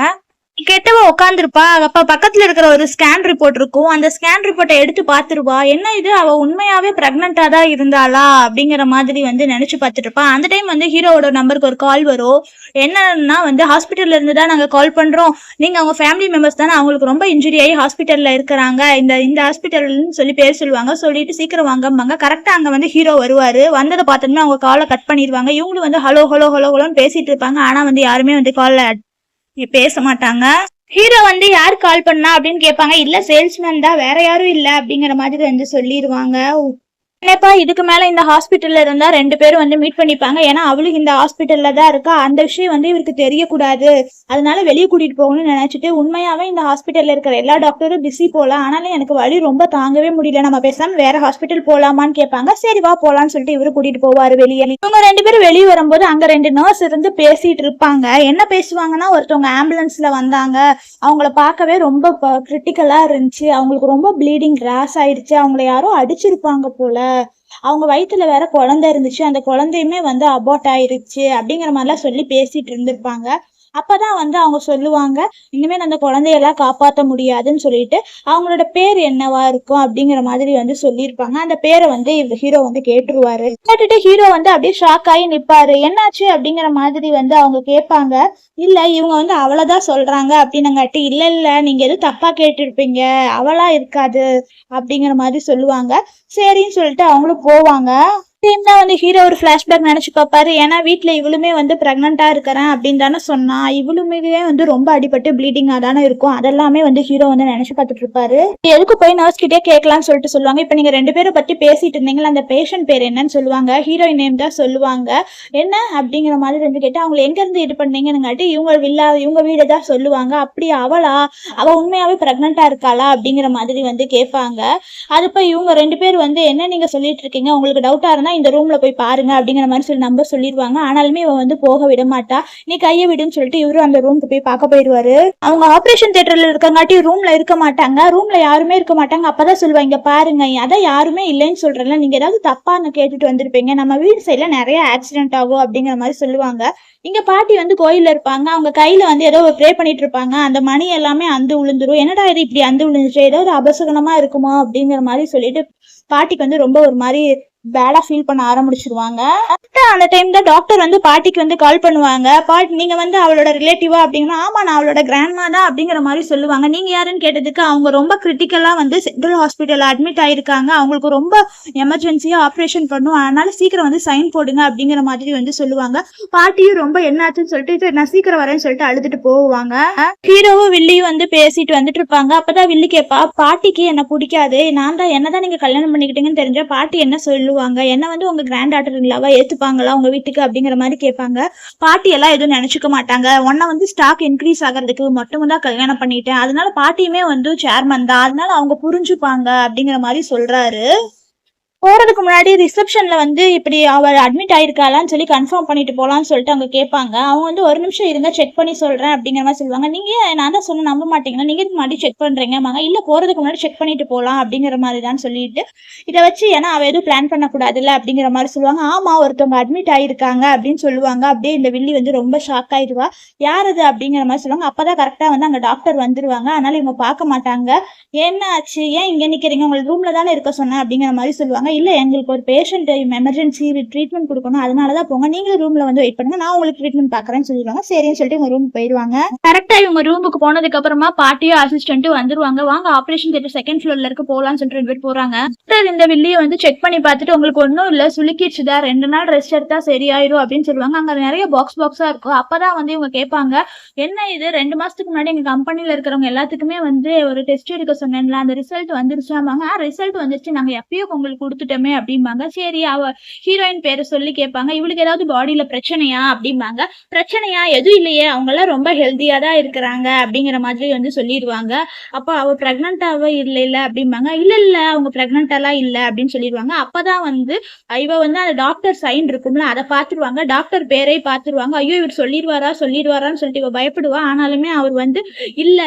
Speaker 1: கெட்டவ உட்காந்துருப்பா. அப்ப பக்கத்துல இருக்கிற ஒரு ஸ்கேன் ரிப்போர்ட் இருக்கும். அந்த ஸ்கேன் ரிப்போர்ட்டை எடுத்து பாத்துருவா. என்ன இது, அவ உண்மையாவே பிரெக்னண்டா தான் இருந்தாளா அப்படிங்கிற மாதிரி வந்து நினைச்சு பார்த்துட்டு இருப்பா. அந்த டைம் வந்து ஹீரோவோட நம்பருக்கு ஒரு கால் வரும். என்னன்னா வந்து ஹாஸ்பிட்டல்ல இருந்து தான் நாங்க கால் பண்றோம், நீங்க அவங்க ஃபேமிலி மெம்பர்ஸ் தானே, அவங்களுக்கு ரொம்ப இன்ஜுரி ஆகி ஹாஸ்பிட்டல்ல இருக்கிறாங்க, இந்த ஹாஸ்பிட்டல்னு சொல்லி பேர் சொல்லுவாங்க. சொல்லிட்டு சீக்கிரம் வாங்கம்பாங்க. கரெக்டா அங்க வந்து ஹீரோ வருவாரு. வந்ததை பார்த்தோம்னா அவங்க காலை கட் பண்ணிடுவாங்க. இவங்களும் வந்து ஹலோ ஹலோ ஹலோ ஹலோன்னு பேசிட்டு இருப்பாங்க. ஆனா வந்து யாருமே வந்து கால்ல பேச மாட்டாங்க. ஹீரோ வந்து யார் கால் பண்ணா அப்படின்னு கேட்பாங்க. இல்ல சேல்ஸ்மேன் தான், வேற யாரும் இல்ல அப்படிங்கிற மாதிரி வந்து சொல்லிடுவாங்க. என்னப்பா இதுக்கு மேல இந்த ஹாஸ்பிட்டல்ல இருந்தா 2 பேரும் வந்து மீட் பண்ணிப்பாங்க, ஏன்னா அவளுக்கு இந்த ஹாஸ்பிட்டல்ல தான் இருக்கா, அந்த விஷயம் வந்து இவருக்கு தெரியக்கூடாது, அதனால வெளியே கூட்டிட்டு போகணும்னு நினைச்சிட்டு, உண்மையாவே இந்த ஹாஸ்பிட்டல்ல இருக்கிற எல்லா டாக்டரும் பிஸி போல, ஆனாலும் எனக்கு வலி ரொம்ப தாங்கவே முடியல, நம்ம பேசாம வேற ஹாஸ்பிட்டல் போலாமான்னு கேட்பாங்க. சரி வா போலான்னு சொல்லிட்டு இவரு கூட்டிட்டு போவாரு வெளியே. இவங்க 2 பேரும் வெளியே வரும்போது அங்க 2 நர்ஸ் இருந்து பேசிட்டு இருப்பாங்க. என்ன பேசுவாங்கன்னா, ஒருத்தவங்க ஆம்புலன்ஸ்ல வந்தாங்க, அவங்கள பார்க்கவே ரொம்ப கிரிட்டிக்கலா இருந்துச்சு, அவங்களுக்கு ரொம்ப ப்ளீடிங் கிராஸ் ஆயிடுச்சு, அவங்கள யாரோ அடிச்சிருப்பாங்க போல, அவங்க வயிற்றுல வேற குழந்தை இருந்துச்சு, அந்த குழந்தையுமே வந்து அபார்ட் ஆயிருச்சு அப்படிங்கிற மாதிரிலாம் சொல்லி பேசிட்டு இருந்திருப்பாங்க. அப்பதான் வந்து அவங்க சொல்லுவாங்க, இனிமேல் அந்த குழந்தையெல்லாம் காப்பாற்ற முடியாதுன்னு சொல்லிட்டு அவங்களோட பேர் என்னவா இருக்கும் அப்படிங்கிற மாதிரி வந்து சொல்லியிருப்பாங்க. அந்த பேரை வந்து இந்த ஹீரோ வந்து கேட்டுருவாரு. கேட்டுட்டு ஹீரோ வந்து அப்படியே ஷாக் ஆகி நிப்பாரு. என்னாச்சு அப்படிங்கிற மாதிரி வந்து அவங்க கேட்பாங்க. இல்ல இவங்க வந்து அவளைதான் சொல்றாங்க அப்படின்னங்காட்டி, இல்ல நீங்க எதுவும் தப்பா கேட்டிருப்பீங்க, அவளா இருக்காது அப்படிங்கிற மாதிரி சொல்லுவாங்க. சரின்னு சொல்லிட்டு அவங்களும் போவாங்க. தான் வந்து ஹீரோ ஒரு பிளாஷ்பேக் நினைச்சு பார்ப்பாரு. ஏன்னா வீட்டுல இவளுமே வந்து பிரெக்னண்டா இருக்கிறேன் அப்படின்னு தானே சொன்னா, இவளுமே வந்து ரொம்ப அடிபட்டு ப்ளீடிங்கா தானே இருக்கும், அதெல்லாமே வந்து ஹீரோ வந்து நினைச்சு பார்த்துட்டு இருப்பாரு. எதுக்கு போய் நர்ஸ் கிட்டே கேட்கலாம்னு சொல்லிட்டு சொல்லுவாங்க. இப்ப நீங்க 2 பேரை பத்தி பேசிட்டு இருந்தீங்களா, அந்த பேஷண்ட் பேர் என்னன்னு சொல்லுவாங்க. ஹீரோயின் நேம் தான் சொல்லுவாங்க. என்ன அப்படிங்கிற மாதிரி வந்து கேட்டு, அவங்க எங்க இருந்து இது பண்ணீங்கன்னு இவங்க வீடு தான் சொல்லுவாங்க. அப்படி அவ உண்மையாவே பிரெக்னண்டா இருக்காளா அப்படிங்கிற மாதிரி வந்து கேட்பாங்க. அது போய் இவங்க 2 பேர் வந்து என்ன நீங்க சொல்லிட்டு இருக்கீங்க, உங்களுக்கு டவுட்டா இருந்தா இந்த ரூம்ல போய் பாருங்க அப்படிங்கிற மாதிரி சொல்லி நம்ப சொல்லிடுவாங்க. ஆனாலுமே இவன் வந்து போக விட மாட்டா. நீ கையை விடுன்னு சொல்லிட்டு இவரும் அந்த ரூமுக்கு போய் பார்க்க போயிடுவாரு. அவங்க ஆபரேஷன் தியேட்டர்ல இருக்கங்காட்டி ரூம்ல இருக்க மாட்டாங்க, ரூம்ல யாருமே இருக்க மாட்டாங்க. அப்பதான் சொல்லுவாங்க, பாருங்க அதான் யாருமே இல்லைன்னு சொல்றேன்ல, நீங்க ஏதாவது தப்பா கேட்டுட்டு வந்திருப்பீங்க, நம்ம வீடு சைட்ல நிறைய ஆக்சிடென்ட் ஆகும் அப்படிங்கிற மாதிரி சொல்லுவாங்க. இங்க பாட்டி வந்து கோயில்ல இருப்பாங்க, அவங்க கையில வந்து ஏதோ ப்ரே பண்ணிட்டு இருப்பாங்க. அந்த மணி எல்லாமே அந்து விழுந்துரும். என்னடா இது இப்படி அந்து விழுந்துச்சு, ஏதோ ஒரு அபசகனமா இருக்குமோ அப்படிங்கிற மாதிரி சொல்லிட்டு பாட்டிக்கு வந்து ரொம்ப ஒரு மாதிரி பேடா ஃபீல் பண்ண ஆரம்பிச்சிருவாங்க. அந்த டைம் தான் டாக்டர் வந்து பாட்டிக்கு வந்து கால் பண்ணுவாங்க. பாட்டி நீங்க வந்து அவளோட ரிலேட்டிவா அப்படின்னா, ஆமா நான் அவளோட கிராண்ட்மா தான் அப்படிங்கிற மாதிரி சொல்லுவாங்க. நீங்க யாருன்னு கேட்டதுக்கு, அவங்க ரொம்ப கிரிட்டிக்கலா வந்து சென்ட்ரல் ஹாஸ்பிட்டல் அட்மிட் ஆயிருக்காங்க, அவங்களுக்கு ரொம்ப எமர்ஜென்சியா ஆப்ரேஷன் பண்ணும், அதனால சீக்கிரம் வந்து சைன் போடுங்க அப்படிங்கிற மாதிரி வந்து சொல்லுவாங்க. பாட்டியும் ரொம்ப என்னாச்சுன்னு சொல்லிட்டு நான் சீக்கிரம் வரேன்னு சொல்லிட்டு அழுதுட்டு போவாங்க. ஹீரோவும் வில்லியும் வந்து பேசிட்டு வந்துட்டு இருப்பாங்க. அப்பதான் வில்லி கேட்பா, பாட்டிக்கு என்ன பிடிக்காது, நான் தான் என்னதான் நீங்க கல்யாணம் பண்ணிக்கிட்டீங்கன்னு தெரிஞ்சா பாட்டி என்ன சொல்லுவாங்க சொல்லுவாங்க. என்ன வந்து உங்க கிராண்ட் டாட்டர் இல்லாவா ஏத்துப்பாங்களா உங்க வீட்டுக்கு அப்படிங்கிற மாதிரி கேட்பாங்க. பாட்டி எல்லாம் எதுவும் நினைச்சுக்க மாட்டாங்க. உன்னை வந்து ஸ்டாக் இன்க்ரீஸ் ஆகிறதுக்கு மட்டும் தான் கல்யாணம் பண்ணிட்டேன், அதனால பாட்டியுமே வந்து சேர்மன் தான், அதனால அவங்க புரிஞ்சுப்பாங்க அப்படிங்கிற மாதிரி சொல்றாரு. போறதுக்கு முன்னாடி ரிசப்ஷன்ல வந்து இப்படி அவள் அட்மிட் ஆயிருக்காளான்னு சொல்லி கன்ஃபார்ம் பண்ணிட்டு போலான்னு சொல்லிட்டு அவங்க கேட்பாங்க. அவங்க வந்து ஒரு நிமிஷம் இருங்க செக் பண்ணி சொல்றேன் அப்படிங்கிற மாதிரி சொல்லுவாங்க. நீங்க நான் தான் சொன்ன நம்ப மாட்டீங்கன்னா நீங்க இதுக்கு முன்னாடி செக் பண்றீங்க இல்ல போறதுக்கு முன்னாடி செக் பண்ணிட்டு போலாம் அப்படிங்கிற மாதிரி தான் சொல்லிட்டு இதை வச்சு ஏன்னா அவ எதுவும் பிளான் பண்ணக்கூடாதுல்ல அப்படிங்கிற மாதிரி சொல்லுவாங்க. ஆமா ஒருத்தவங்க அட்மிட் ஆயிருக்காங்க அப்படின்னு சொல்லுவாங்க. அப்படியே இந்த வில்லி வந்து ரொம்ப ஷாக் ஆயிடுவா. யார் அது அப்படிங்கிற மாதிரி சொல்லுவாங்க. அப்பதான் கரெக்டா வந்து அங்க டாக்டர் வந்துருவாங்க. அதனால இவங்க பார்க்க மாட்டாங்க. என்ன ஆச்சு, ஏன் இங்க நிக்கிறீங்க, உங்களுக்கு ரூம்ல தானே இருக்க சொன்னேன் அப்படிங்கிற மாதிரி சொல்லுவாங்க. இல்ல எங்களுக்கு ஒரு பேஷண்ட் எமர்ஜென்சி ட்ரீட்மெண்ட் கொடுக்கணும், அதனாலதான் போங்க, நீங்களும் ரூம்ல வந்து வெயிட் பண்ணுங்க, நான் உங்களுக்கு ட்ரீட்மெண்ட் பாக்குறேன்னு சொல்லிடுவாங்க. சரின்னு சொல்லிட்டு இவங்க ரூம் போயிடுவாங்க. கரெக்டா இவங்க ரூமுக்கு போனதுக்கு அப்புறமா பாட்டியோ அசிஸ்டன்ட்டும் வந்துருவாங்க. வாங்க ஆபரேஷன் தியேட்டர் செகண்ட் ஃப்ளோர்ல இருக்க போலான்னு சொல்லிட்டு 2 பேர் போறாங்க. இந்த வில்லியை வந்து செக் பண்ணி பார்த்துட்டு உங்களுக்கு ஒன்னும் இல்ல, சுளுக்கிடுச்சுதா, 2 நாள் ரெஸ்ட் எடுத்தா சரியாயிரும் அப்படின்னு சொல்லுவாங்க. அங்க நிறைய பாக்ஸா இருக்கும். அப்பதான் வந்து இவங்க கேட்பாங்க, என்ன இது 2 மாசத்துக்கு முன்னாடி எங்க கம்பெனில இருக்கிறவங்க எல்லாத்துக்குமே வந்து ஒரு டெஸ்ட் எடுக்க சொன்னேன்ல, அந்த ரிசல்ட் வந்துருச்சாமாங்க. ரிசல்ட் வந்துருச்சு, நாங்க எப்பயோ உங்களுக்கு கொடுத்துட்டோமே அப்படிம்பாங்க. சரி அவ ஹீரோயின் பேரை சொல்லி கேட்பாங்க. இவளுக்கு ஏதாவது பாடியில பிரச்சனையா அப்படிம்பாங்க. பிரச்சனையா எதுவும் இல்லையே, அவங்க எல்லாம் ரொம்ப ஹெல்த்தியா தான் இருக்கிறாங்க அப்படிங்கிற மாதிரி வந்து சொல்லிடுவாங்க. அப்ப அவ பிரெக்னன்டாவே இல்ல அப்படிம்பாங்க. இல்ல அவங்க பிரெக்னன்டாலாம் இல்ல அப்படின்னு சொல்லிடுவாங்க. அப்பதான் வந்து இவ வந்து அந்த டாக்டர் சைன் இருக்கும்ல அதை பாத்துருவாங்க. டாக்டர் பேரை பாத்துருவாங்க. ஐயோ இவர் சொல்லிடுவாரான்னு சொல்லிட்டு இவ பயப்படுவா. ஆனாலுமே அவர் வந்து இல்ல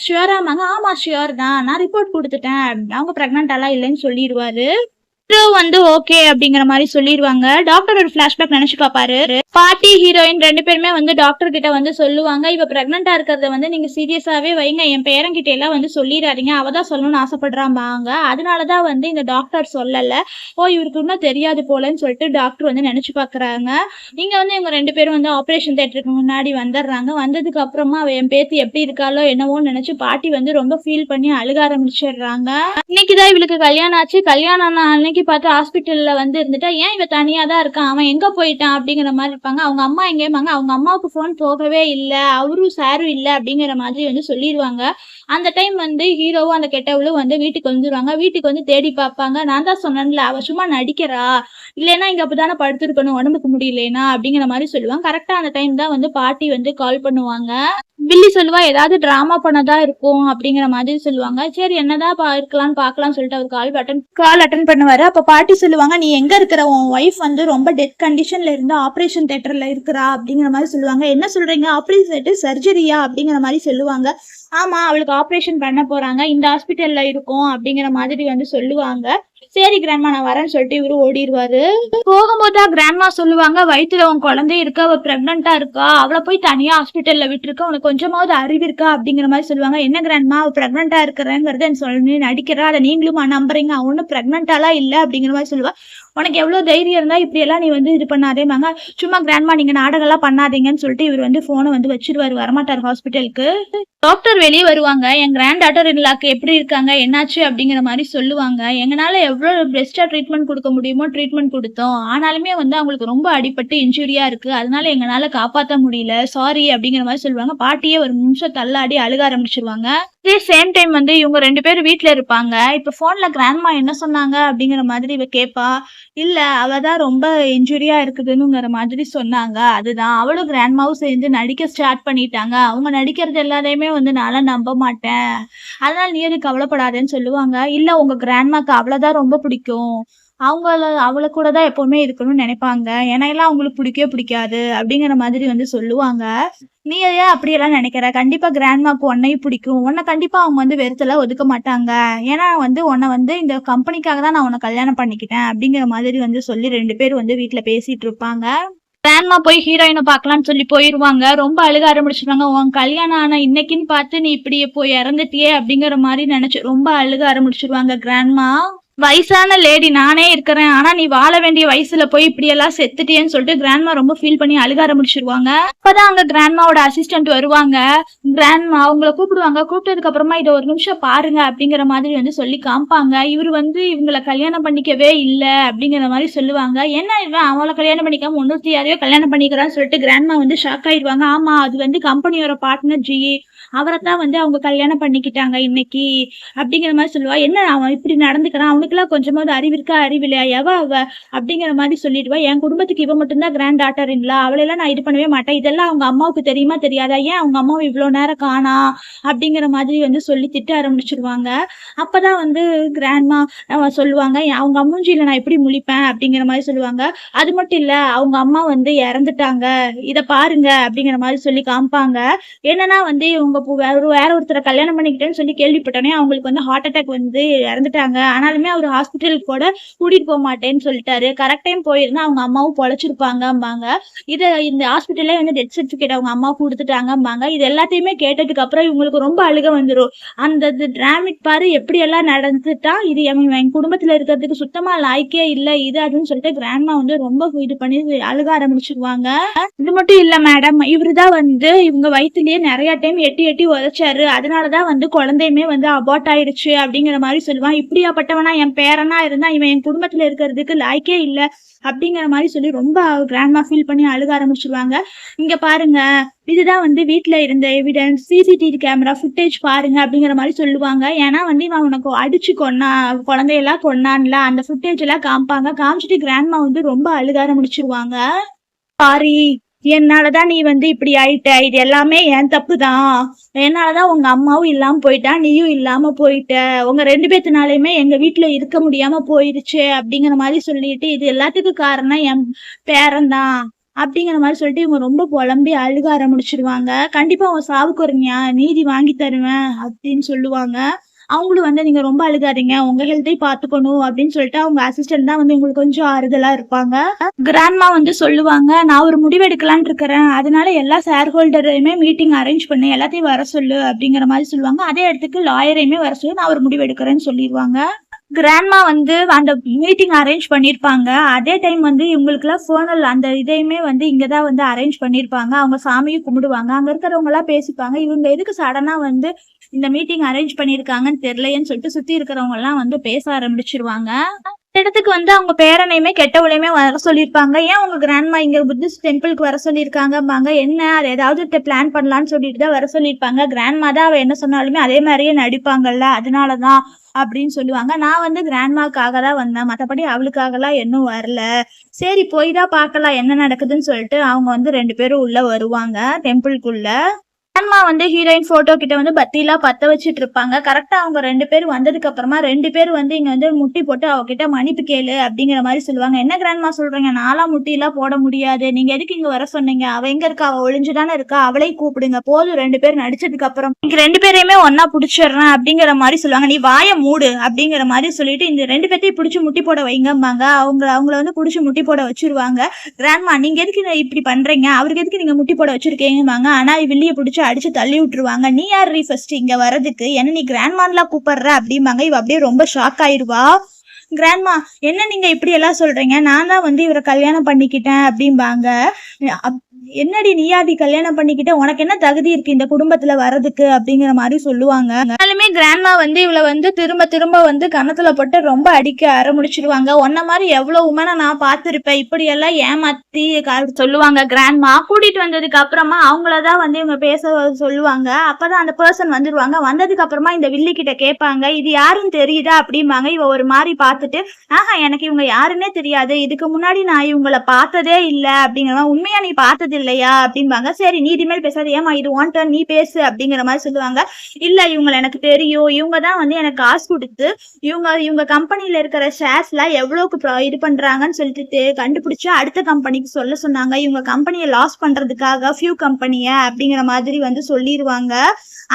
Speaker 1: ஷியோராமாங்க. ஆமா ஷியோர் தான், நான் ரிப்போர்ட் கொடுத்துட்டேன், அவங்க பிரெக்னன்டாலாம் இல்லைன்னு சொல்லிடுவாரு. வந்து ஓகே அப்படிங்கிற மாதிரி சொல்லிடுவாங்க. டாக்டர் ஒரு பிளாஷ்பேக் நினைச்சு பாப்பாரு. பாட்டி ஹீரோயின் 2 பேருமே வந்து டாக்டர் கிட்ட வந்து சொல்லுவாங்க, இவ பிரெக்னண்டா இருக்கிறத வந்து நீங்க சீரியஸாவே வைங்க, என் பேரங்கிட்ட எல்லாம் வந்து சொல்லிடாதீங்க, அவதான் சொல்லணும்னு ஆசைப்படுறாங்க, அதனாலதான் வந்து இந்த டாக்டர் சொல்லல, இவருக்கு இன்னும் தெரியாது போலன்னு சொல்லிட்டு டாக்டர் வந்து நினைச்சு பாக்குறாங்க. நீங்க வந்து இவங்க 2 பேரும் வந்து ஆபரேஷன் தியேட்டருக்கு முன்னாடி வந்துடுறாங்க. வந்ததுக்கு அப்புறமா அவ என் பேத்தி எப்படி இருக்காளோ என்னவோன்னு நினைச்சு பாட்டி வந்து ரொம்ப ஃபீல் பண்ணி அழுக ஆரம்பிச்சிடுறாங்க. இன்னைக்குதான் இவளுக்கு கல்யாணம் ஆச்சு. கல்யாணம் அன்னைக்கு பார்த்து ஹாஸ்பிட்டல்ல வந்து இருந்துட்டா, ஏன் இவ தனியா தான் இருக்கான், அவன் எங்க போயிட்டான் அப்படிங்கிற மாதிரி இருப்பாங்க. அவங்க அம்மா எங்கேயுமாங்க, அவங்க அம்மாவுக்கு போன் போகவே இல்ல, அவரும் சாரும் இல்ல அப்படிங்கிற மாதிரி வந்து சொல்லிடுவாங்க. அந்த டைம் வந்து ஹீரோவும் அந்த கெட்டவளும் வந்து வீட்டுக்கு வந்துருவாங்க. வீட்டுக்கு வந்து தேடி பார்ப்பாங்க. நான் தான் சொன்னேன்ல அவ சும்மா நடிக்கிறா, இல்லைன்னா இங்க அப்பதானே படுத்திருக்கணும் உடம்புக்கு முடியலனா அப்படிங்கிற மாதிரி சொல்லுவாங்க. கரெக்டா அந்த டைம் தான் வந்து பாட்டி வந்து கால் பண்ணுவாங்க. வில்லி சொல்லுவா ஏதாவது டிராமா பண்ணதா இருக்கும் அப்படிங்கிற மாதிரி சொல்லுவாங்க. சரி என்னதான் இருக்கலாம்னு பாக்கலாம்னு சொல்லிட்டு அவர் கால் அட்டன் பண்ணுவாரு. அப்ப பாட்டி சொல்லுவாங்க, நீ எங்க இருக்கிற, உன் ஒய்ஃப் வந்து ரொம்ப டெத் கண்டிஷன்ல இருந்து ஆபரேஷன் தியேட்டர்ல இருக்கிறா அப்படிங்கிற மாதிரி சொல்லுவாங்க. என்ன சொல்றீங்க, ஆபரேஷன் சர்ஜரியா அப்படிங்கிற மாதிரி சொல்லுவாங்க. ஆமா அவளுக்கு ஆபரேஷன் பண்ண போறாங்க, இந்த ஹாஸ்பிட்டல்ல இருக்கும் அப்படிங்கிற மாதிரி வந்து சொல்லுவாங்க. சரி கிராண்ட்மா நான் வரேன்னு சொல்லிட்டு இவரு ஓடிடுவாரு. போகும்போதா கிராண்ட்மா சொல்லுவாங்க, வயிற்றுல உன் குழந்தை இருக்கா, அவ பிரெக்னண்டா இருக்கா, அவளை போய் தனியா ஹாஸ்பிட்டல்ல விட்டுருக்க, உனக்கு கொஞ்சமாவது அறிவு இருக்கா அப்படிங்கிற மாதிரி சொல்லுவாங்க. என்ன கிராண்ட்மா அவ பிரெக்னண்டா இருக்கிறேங்கிறத சொல்லி நடிக்கிறா, அதை நீங்களும் நம்புறீங்க, அவனு பிரெக்னண்டாலாம் இல்ல அப்படிங்கிற மாதிரி சொல்லுவா. உனக்கு எவ்வளவு தைரியம் இருந்தா இப்படி எல்லாம் நீ வந்து இது பண்ணாதேமாங்க, சும்மா கிராண்ட்மா நீங்க நாடகம் எல்லாம் பண்ணாதீங்கன்னு சொல்லிட்டு இவர் வந்து போனை வந்து வச்சிருவாரு, வரமாட்டார் ஹாஸ்பிட்டலுக்கு. டாக்டர் வெளியே வருவாங்க. என் கிராண்ட் டாட்டர் இல்லாக்கு எப்படி இருக்காங்க, என்னாச்சு அப்படிங்கிற மாதிரி சொல்லுவாங்க. எங்களால எவ்வளவு பெஸ்டா ட்ரீட்மெண்ட் கொடுக்க முடியுமோ ட்ரீட்மெண்ட் கொடுத்தோம், ஆனாலுமே வந்து அவங்களுக்கு ரொம்ப அடிபட்டு இன்ஜுரியா இருக்கு, அதனால எங்களால காப்பாற்ற முடியல, சாரி அப்படிங்கிற மாதிரி சொல்லுவாங்க. பாட்டியே ஒரு நிமிஷம் தள்ளாடி அழுக ஆரம்பிச்சிருவாங்க. இதே சேம் டைம் வந்து இவங்க 2 பேரும் வீட்டுல இருப்பாங்க. இப்ப போன்ல கிராண்ட்மா என்ன சொன்னாங்க அப்படிங்கிற மாதிரி இவ கேப்பா. இல்ல அவதான் ரொம்ப இன்ஜுரியா இருக்குதுன்னுங்கிற மாதிரி சொன்னாங்க, அதுதான் அவளும் கிராண்ட்மாவும் சேர்ந்து நடிக்க ஸ்டார்ட் பண்ணிட்டாங்க, அவங்க நடிக்கிறது எல்லாரையுமே வந்து நான்லாம் நம்ப மாட்டேன், அதனால நீ எதுக்கு கவலைப்படாதேன்னு சொல்லுவாங்க. இல்ல உங்க கிராண்ட்மாக்கு அவளதான் ரொம்ப பிடிக்கும், அவளை கூட தான் எப்பவுமே இருக்கணும்னு நினைப்பாங்க, ஏன்னா அவங்களுக்கு பிடிக்கவே பிடிக்காது அப்படிங்கிற மாதிரி வந்து சொல்லுவாங்க. நீ ஏன் அப்படியெல்லாம் நினைக்கிற, கண்டிப்பா கிராண்ட்மாக்கு உன்னையும் பிடிக்கும், உன்னை கண்டிப்பா அவங்க வந்து வெறுத்தெல்லாம் ஒதுக்க மாட்டாங்க, ஏன்னா வந்து உன்னை வந்து இந்த கம்பெனிக்காக தான் நான் உன்னை கல்யாணம் பண்ணிக்கிட்டேன் அப்படிங்கிற மாதிரி வந்து சொல்லி 2 பேர் வந்து வீட்டுல பேசிட்டு இருப்பாங்க. கிராண்ட்மா போய் ஹீரோயினை பார்க்கலாம்னு சொல்லி போயிருவாங்க. ரொம்ப அழுக ஆரம்பிச்சிருவாங்க. உன் கல்யாணம் ஆனா இன்னைக்குன்னு பார்த்து நீ இப்படியே போய் இறந்துட்டியே அப்படிங்கிற மாதிரி நினைச்சு ரொம்ப அழுக ஆரம்பிச்சிருவாங்க கிராண்ட்மா. வயசான லேடி நானே இருக்கிறேன், ஆனா நீ வாழ வேண்டிய வயசுல போய் இப்படி எல்லாம் செத்துட்டியேன்னு சொல்லிட்டு கிராண்ட்மா ரொம்ப ஃபீல் பண்ணி அழுக ஆரம்பிச்சிருவாங்க. அப்பதான் அங்க கிராண்ட்மாவோட அசிஸ்டன்ட் வருவாங்க. கிராண்ட்மா அவங்கள கூப்பிடுவாங்க. கூப்பிட்டதுக்கு அப்புறமா இதை ஒரு நிமிஷம் பாருங்க அப்படிங்கிற மாதிரி வந்து சொல்லி காமிப்பாங்க. இவர் வந்து இவங்களை கல்யாணம் பண்ணிக்கவே இல்லை அப்படிங்கிற மாதிரி சொல்லுவாங்க. என்ன இவன் அவளை கல்யாணம் பண்ணிக்காம 100 யாரையோ கல்யாணம் பண்ணிக்கிறான்னு சொல்லிட்டு கிராண்ட்மா வந்து ஷாக் ஆயிடுவாங்க. ஆமா அது வந்து கம்பெனியோட பார்ட்னர் ஜி, அவரைத்தான் வந்து அவங்க கல்யாணம் பண்ணிக்கிட்டாங்க இன்னைக்கு அப்படிங்கிற மாதிரி சொல்லுவா. என்ன அவன் இப்படி நடந்துக்கிறான், அவனுக்குலாம் கொஞ்சமாவது அறிவு இருக்கா அறிவில்லையா, அவ அப்படிங்கிற மாதிரி சொல்லிடுவா. என் குடும்பத்துக்கு இவ மட்டும்தான் கிராண்ட் டாட்டர் இல்ல, அவளையெல்லாம் நான் இது பண்ணவே மாட்டேன், இதெல்லாம் அவங்க அம்மாவுக்கு தெரியுமா தெரியாதா, ஏன் அவங்க அம்மாவை இவ்வளவு நேரம் காணா அப்படிங்கிற மாதிரி வந்து சொல்லி திட்ட ஆரம்பிச்சிருவாங்க. அப்பதான் வந்து கிராண்ட்மா சொல்லுவாங்க, அவங்க அம்மூஞ்சியில நான் எப்படி முழிப்பேன் அப்படிங்கிற மாதிரி சொல்லுவாங்க. அது மட்டும் இல்ல, அவங்க அம்மா வந்து இறந்துட்டாங்க, இத பாருங்க அப்படிங்கிற மாதிரி சொல்லி காமிப்பாங்க. என்னன்னா வந்து இவங்க வேற ஒருத்தரை கல்யாணம் பண்ணிக்கிட்டேன்னு சொல்லி கேள்விப்பட்டோன்னே அவங்களுக்கு வந்து ஹார்ட் அட்டாக் வந்து இறந்துட்டாங்க. ஆனாலுமே அவர் ஹாஸ்பிட்டலுக்கு கூட கூட்டிட்டு போக மாட்டேன்னு சொல்லிட்டாரு. கரெக்ட் டைம் போயிருந்தா அவங்க அம்மாவும் பொழைச்சிருப்பாங்கம்பாங்க. இந்த ஹாஸ்பிட்டல்லே வந்து டெத் சர்டிபிகேட் அவங்க அம்மா கொடுத்துட்டாங்கம்பாங்க. இது எல்லாத்தையுமே கேட்டதுக்கு அப்புறம் இவங்களுக்கு ரொம்ப அழுக வந்துடும். அந்த டிராமிக் பாரு எப்படி எல்லாம் நடந்துட்டா, இது என் குடும்பத்துல இருக்கிறதுக்கு சுத்தமா லாய்க்கே இல்ல இது அதுன்னு சொல்லிட்டு கிராண்ட்மா வந்து ரொம்ப இது பண்ணி அழுக ஆரம்பிச்சிருவாங்க. இது மட்டும் இல்ல மேடம், இவருதான் வந்து இவங்க வயிற்றுலயே நிறைய டைம் எட்டி எட்டி உதைச்சாரு, அதனாலதான் வந்து குழந்தையுமே வந்து அபார்ட் ஆயிடுச்சு அப்படிங்கிற மாதிரி சொல்லுவான். இப்படியாப்பட்டவனா என் பேரனா இருந்தா இவன் என் குடும்பத்துல இருக்கிறதுக்கு லாய்க்கே இல்ல அப்படிங்கிற மாதிரி சொல்லி ரொம்ப கிராண்ட்மா ஃபீல் பண்ணி அழுக ஆரம்பிச்சிருவாங்க. இங்க பாருங்க, இதுதான் வந்து வீட்டுல இருந்த எவிடன்ஸ், சிசிடிவி கேமரா ஃபுட்டேஜ் பாருங்க அப்படிங்கிற மாதிரி சொல்லுவாங்க. ஏன்னா வந்து இவன் உனக்கு அடிச்சு குழந்தையெல்லாம் கொன்னான்ல, அந்த ஃபுட்டேஜ் எல்லாம் காமிப்பாங்க. காமிச்சிட்டு கிராண்ட்மா வந்து ரொம்ப அழுக ஆரம்பிச்சிருவாங்க. சாரி, என்னாலதான் நீ வந்து இப்படி ஆயிட்ட, இது எல்லாமே என் தப்பு தான், என்னாலதான் உங்க அம்மாவும் இல்லாம போயிட்டா, நீயும் இல்லாம போயிட்ட, உங்க 2 பேத்துனாலையுமே எங்க வீட்டுல இருக்க முடியாம போயிருச்சு அப்படிங்கிற மாதிரி சொல்லிட்டு, இது எல்லாத்துக்கும் காரணம் என் பேரன் தான் அப்படிங்கிற மாதிரி சொல்லிட்டு இவங்க ரொம்ப புலம்பி அழுக ஆரம்பிச்சிருவாங்க. கண்டிப்பா உன் சாவுக்கு ஒரு நீதி வாங்கி தருவேன் அப்படின்னு சொல்லுவாங்க. அவங்களும் வந்து நீங்க ரொம்ப அழுகாதீங்க, உங்க ஹெல்த்தையும் பாத்துக்கணும் அப்படின்னு சொல்லிட்டு அவங்க அசிஸ்டன்ட் தான் வந்து உங்களுக்கு கொஞ்சம் ஆறுதலா இருப்பாங்க. கிராண்ட்மா வந்து சொல்லுவாங்க, நான் ஒரு முடிவு எடுக்கலான்னு இருக்கிறேன், அதனால எல்லா ஷேர் ஹோல்டரையுமே மீட்டிங் அரேஞ்ச் பண்ணி எல்லாத்தையும் வர சொல்லு அப்படிங்கிற மாதிரி சொல்லுவாங்க. அதே இடத்துக்கு லாயரையுமே வர சொல்லி நான் ஒரு முடிவு எடுக்கிறேன்னு சொல்லிடுவாங்க. கிராண்ட்மா வந்து அந்த மீட்டிங் அரேஞ்ச் பண்ணியிருப்பாங்க. அதே டைம் வந்து இவங்களுக்குலாம் ஃபோனல் அந்த இதையுமே வந்து இங்கதான் வந்து அரேஞ்ச் பண்ணியிருப்பாங்க. அவங்க சாமியும் கும்பிடுவாங்க, அங்க இருக்கிறவங்க எல்லாம் பேசிப்பாங்க. இவங்க எதுக்கு சடனா வந்து இந்த மீட்டிங் அரேஞ்ச் பண்ணியிருக்காங்கன்னு தெரியலையேன்னு சொல்லிட்டு சுத்தி இருக்கிறவங்க எல்லாம் வந்து பேச ஆரம்பிச்சிருவாங்க. இடத்துக்கு வந்து அவங்க பேரனையுமே கெட்டவளையுமே வர சொல்லியிருப்பாங்க. ஏன் உங்க கிராண்ட்மா இங்க புத்திஸ்ட் டெம்பிளுக்கு வர சொல்லியிருக்காங்கம்பாங்க. என்ன அது ஏதாவது பிளான் பண்ணலான்னு சொல்லிட்டு தான் வர சொல்லியிருப்பாங்க. கிராண்ட்மா தான் அவ என்ன சொன்னாலுமே அதே மாதிரியே நடிப்பாங்கல்ல, அதனாலதான் அப்படின்னு சொல்லுவாங்க. நான் வந்து கிராண்ட்மாக்காக தான் வந்தேன், மற்றபடி அவளுக்காகலாம் இன்னும் வரல, சரி போய் தான் பார்க்கலாம் என்ன நடக்குதுன்னு சொல்லிட்டு அவங்க வந்து 2 பேரும் உள்ள வருவாங்க டெம்பிள்குள்ள. கிராண்ட்மா வந்து ஹீரோயின் போட்டோ கிட்ட வந்து பத்திலாம் பத்த வச்சுட்டு இருப்பாங்க. கரெக்டா அவங்க 2 பேர் வந்ததுக்கு அப்புறமா 2 பேர் வந்து இங்க வந்து முட்டி போட்டு அவகிட்ட மன்னிப்பு கேளு அப்படிங்கிற மாதிரி சொல்லுவாங்க. என்ன கிராண்ட்மா சொல்றீங்க, நான்லாம் முட்டிலாம் போட முடியாது, நீங்க எதுக்கு இங்க வர சொன்னீங்க, அவ எங்க இருக்கா, அவ ஒளிஞ்சுதானே இருக்கா, அவளையும் கூப்பிடுங்க, போதும் 2 பேர் நடிச்சதுக்கு அப்புறம் இங்க 2 பேரையுமே ஒன்னா புடிச்சிடுறேன் அப்படிங்கிற மாதிரி சொல்லுவாங்க. நீ வாய மூடு அப்படிங்கிற மாதிரி சொல்லிட்டு இந்த 2 பேர்த்தையும் பிடிச்சி முட்டி போட வைங்கம்பாங்க. அவங்கள வந்து பிடிச்சி முட்டி போட வச்சிருவாங்க. கிராண்ட்மா நீங்க எதுக்கு இப்படி பண்றீங்க, அவருக்கு எதுக்கு நீங்க முட்டி போட வச்சிருக்கீங்கம்பாங்க. ஆனா வில்லிய பிடிச்சி அடிச்சு தள்ளி விட்டுருவாங்க. நீ யாரு ஃபர்ஸ்ட் இங்க வரதுக்கு, என்ன நீ கிராண்ட்மான்லாம் கூப்பிடுற அப்படிம்பாங்க. இவ அப்படியே ரொம்ப ஷாக் ஆயிடுவா. கிராண்ட்மா என்ன நீங்க இப்படி எல்லாம் சொல்றீங்க, நான் தான் வந்து இவரை கல்யாணம் பண்ணிக்கிட்டேன் அப்படிம்பாங்க. என்னடி நீயாதி கல்யாணம் பண்ணிக்கிட்ட, உனக்கு என்ன தகுதி இருக்கு இந்த குடும்பத்துல வர்றதுக்கு அப்படிங்கிற மாதிரி சொல்லுவாங்க. ஆனாலுமே கிராண்ட்மா வந்து இவளை வந்து திரும்ப திரும்ப வந்து கணத்துல போட்டு ரொம்ப அடிக்க ஆரம்பிச்சிருவாங்க. உன்ன மாதிரி எவ்வளவு உமனை நான் பார்த்திருப்பேன், இப்படி எல்லாம் ஏமாத்தி சொல்லுவாங்க. கிராண்ட்மா கூட்டிட்டு வந்ததுக்கு அப்புறமா அவங்களதான் வந்து இவங்க பேச சொல்லுவாங்க. அப்பதான் அந்த பர்சன் வந்துருவாங்க. வந்ததுக்கு அப்புறமா இந்த வில்லி கிட்ட கேட்பாங்க, இது யாருன்னு தெரியுதா அப்படிம்பாங்க. இவ ஒரு மாதிரி பார்த்துட்டு, ஆஹா எனக்கு இவங்க யாருன்னே தெரியாது, இதுக்கு முன்னாடி நான் இவங்களை பார்த்ததே இல்ல அப்படிங்கிற, உண்மையா நீ பார்த்தது இல்லையா அப்படிம்பாங்க. சரி நீதிமேல் பேசாது, ஏமா இது ஒன் டர்ன் நீ பேசு அப்படிங்கிற மாதிரி சொல்லுவாங்க. இல்ல இவங்களை எனக்கு தெரியும், இவங்க தான் வந்து எனக்கு காசு கொடுத்து இவங்க கம்பெனில இருக்கிற ஷேர்ஸ்ல எவ்வளவுக்கு இது பண்றாங்கன்னு சொல்லிட்டு கண்டுபிடிச்சு அடுத்த கம்பெனிக்கு சொல்ல சொன்னாங்க. இவங்க கம்பெனியை லாஸ் பண்றதுக்காக ஃபியூ கம்பெனிய அப்படிங்கிற மாதிரி வந்து சொல்லிடுவாங்க.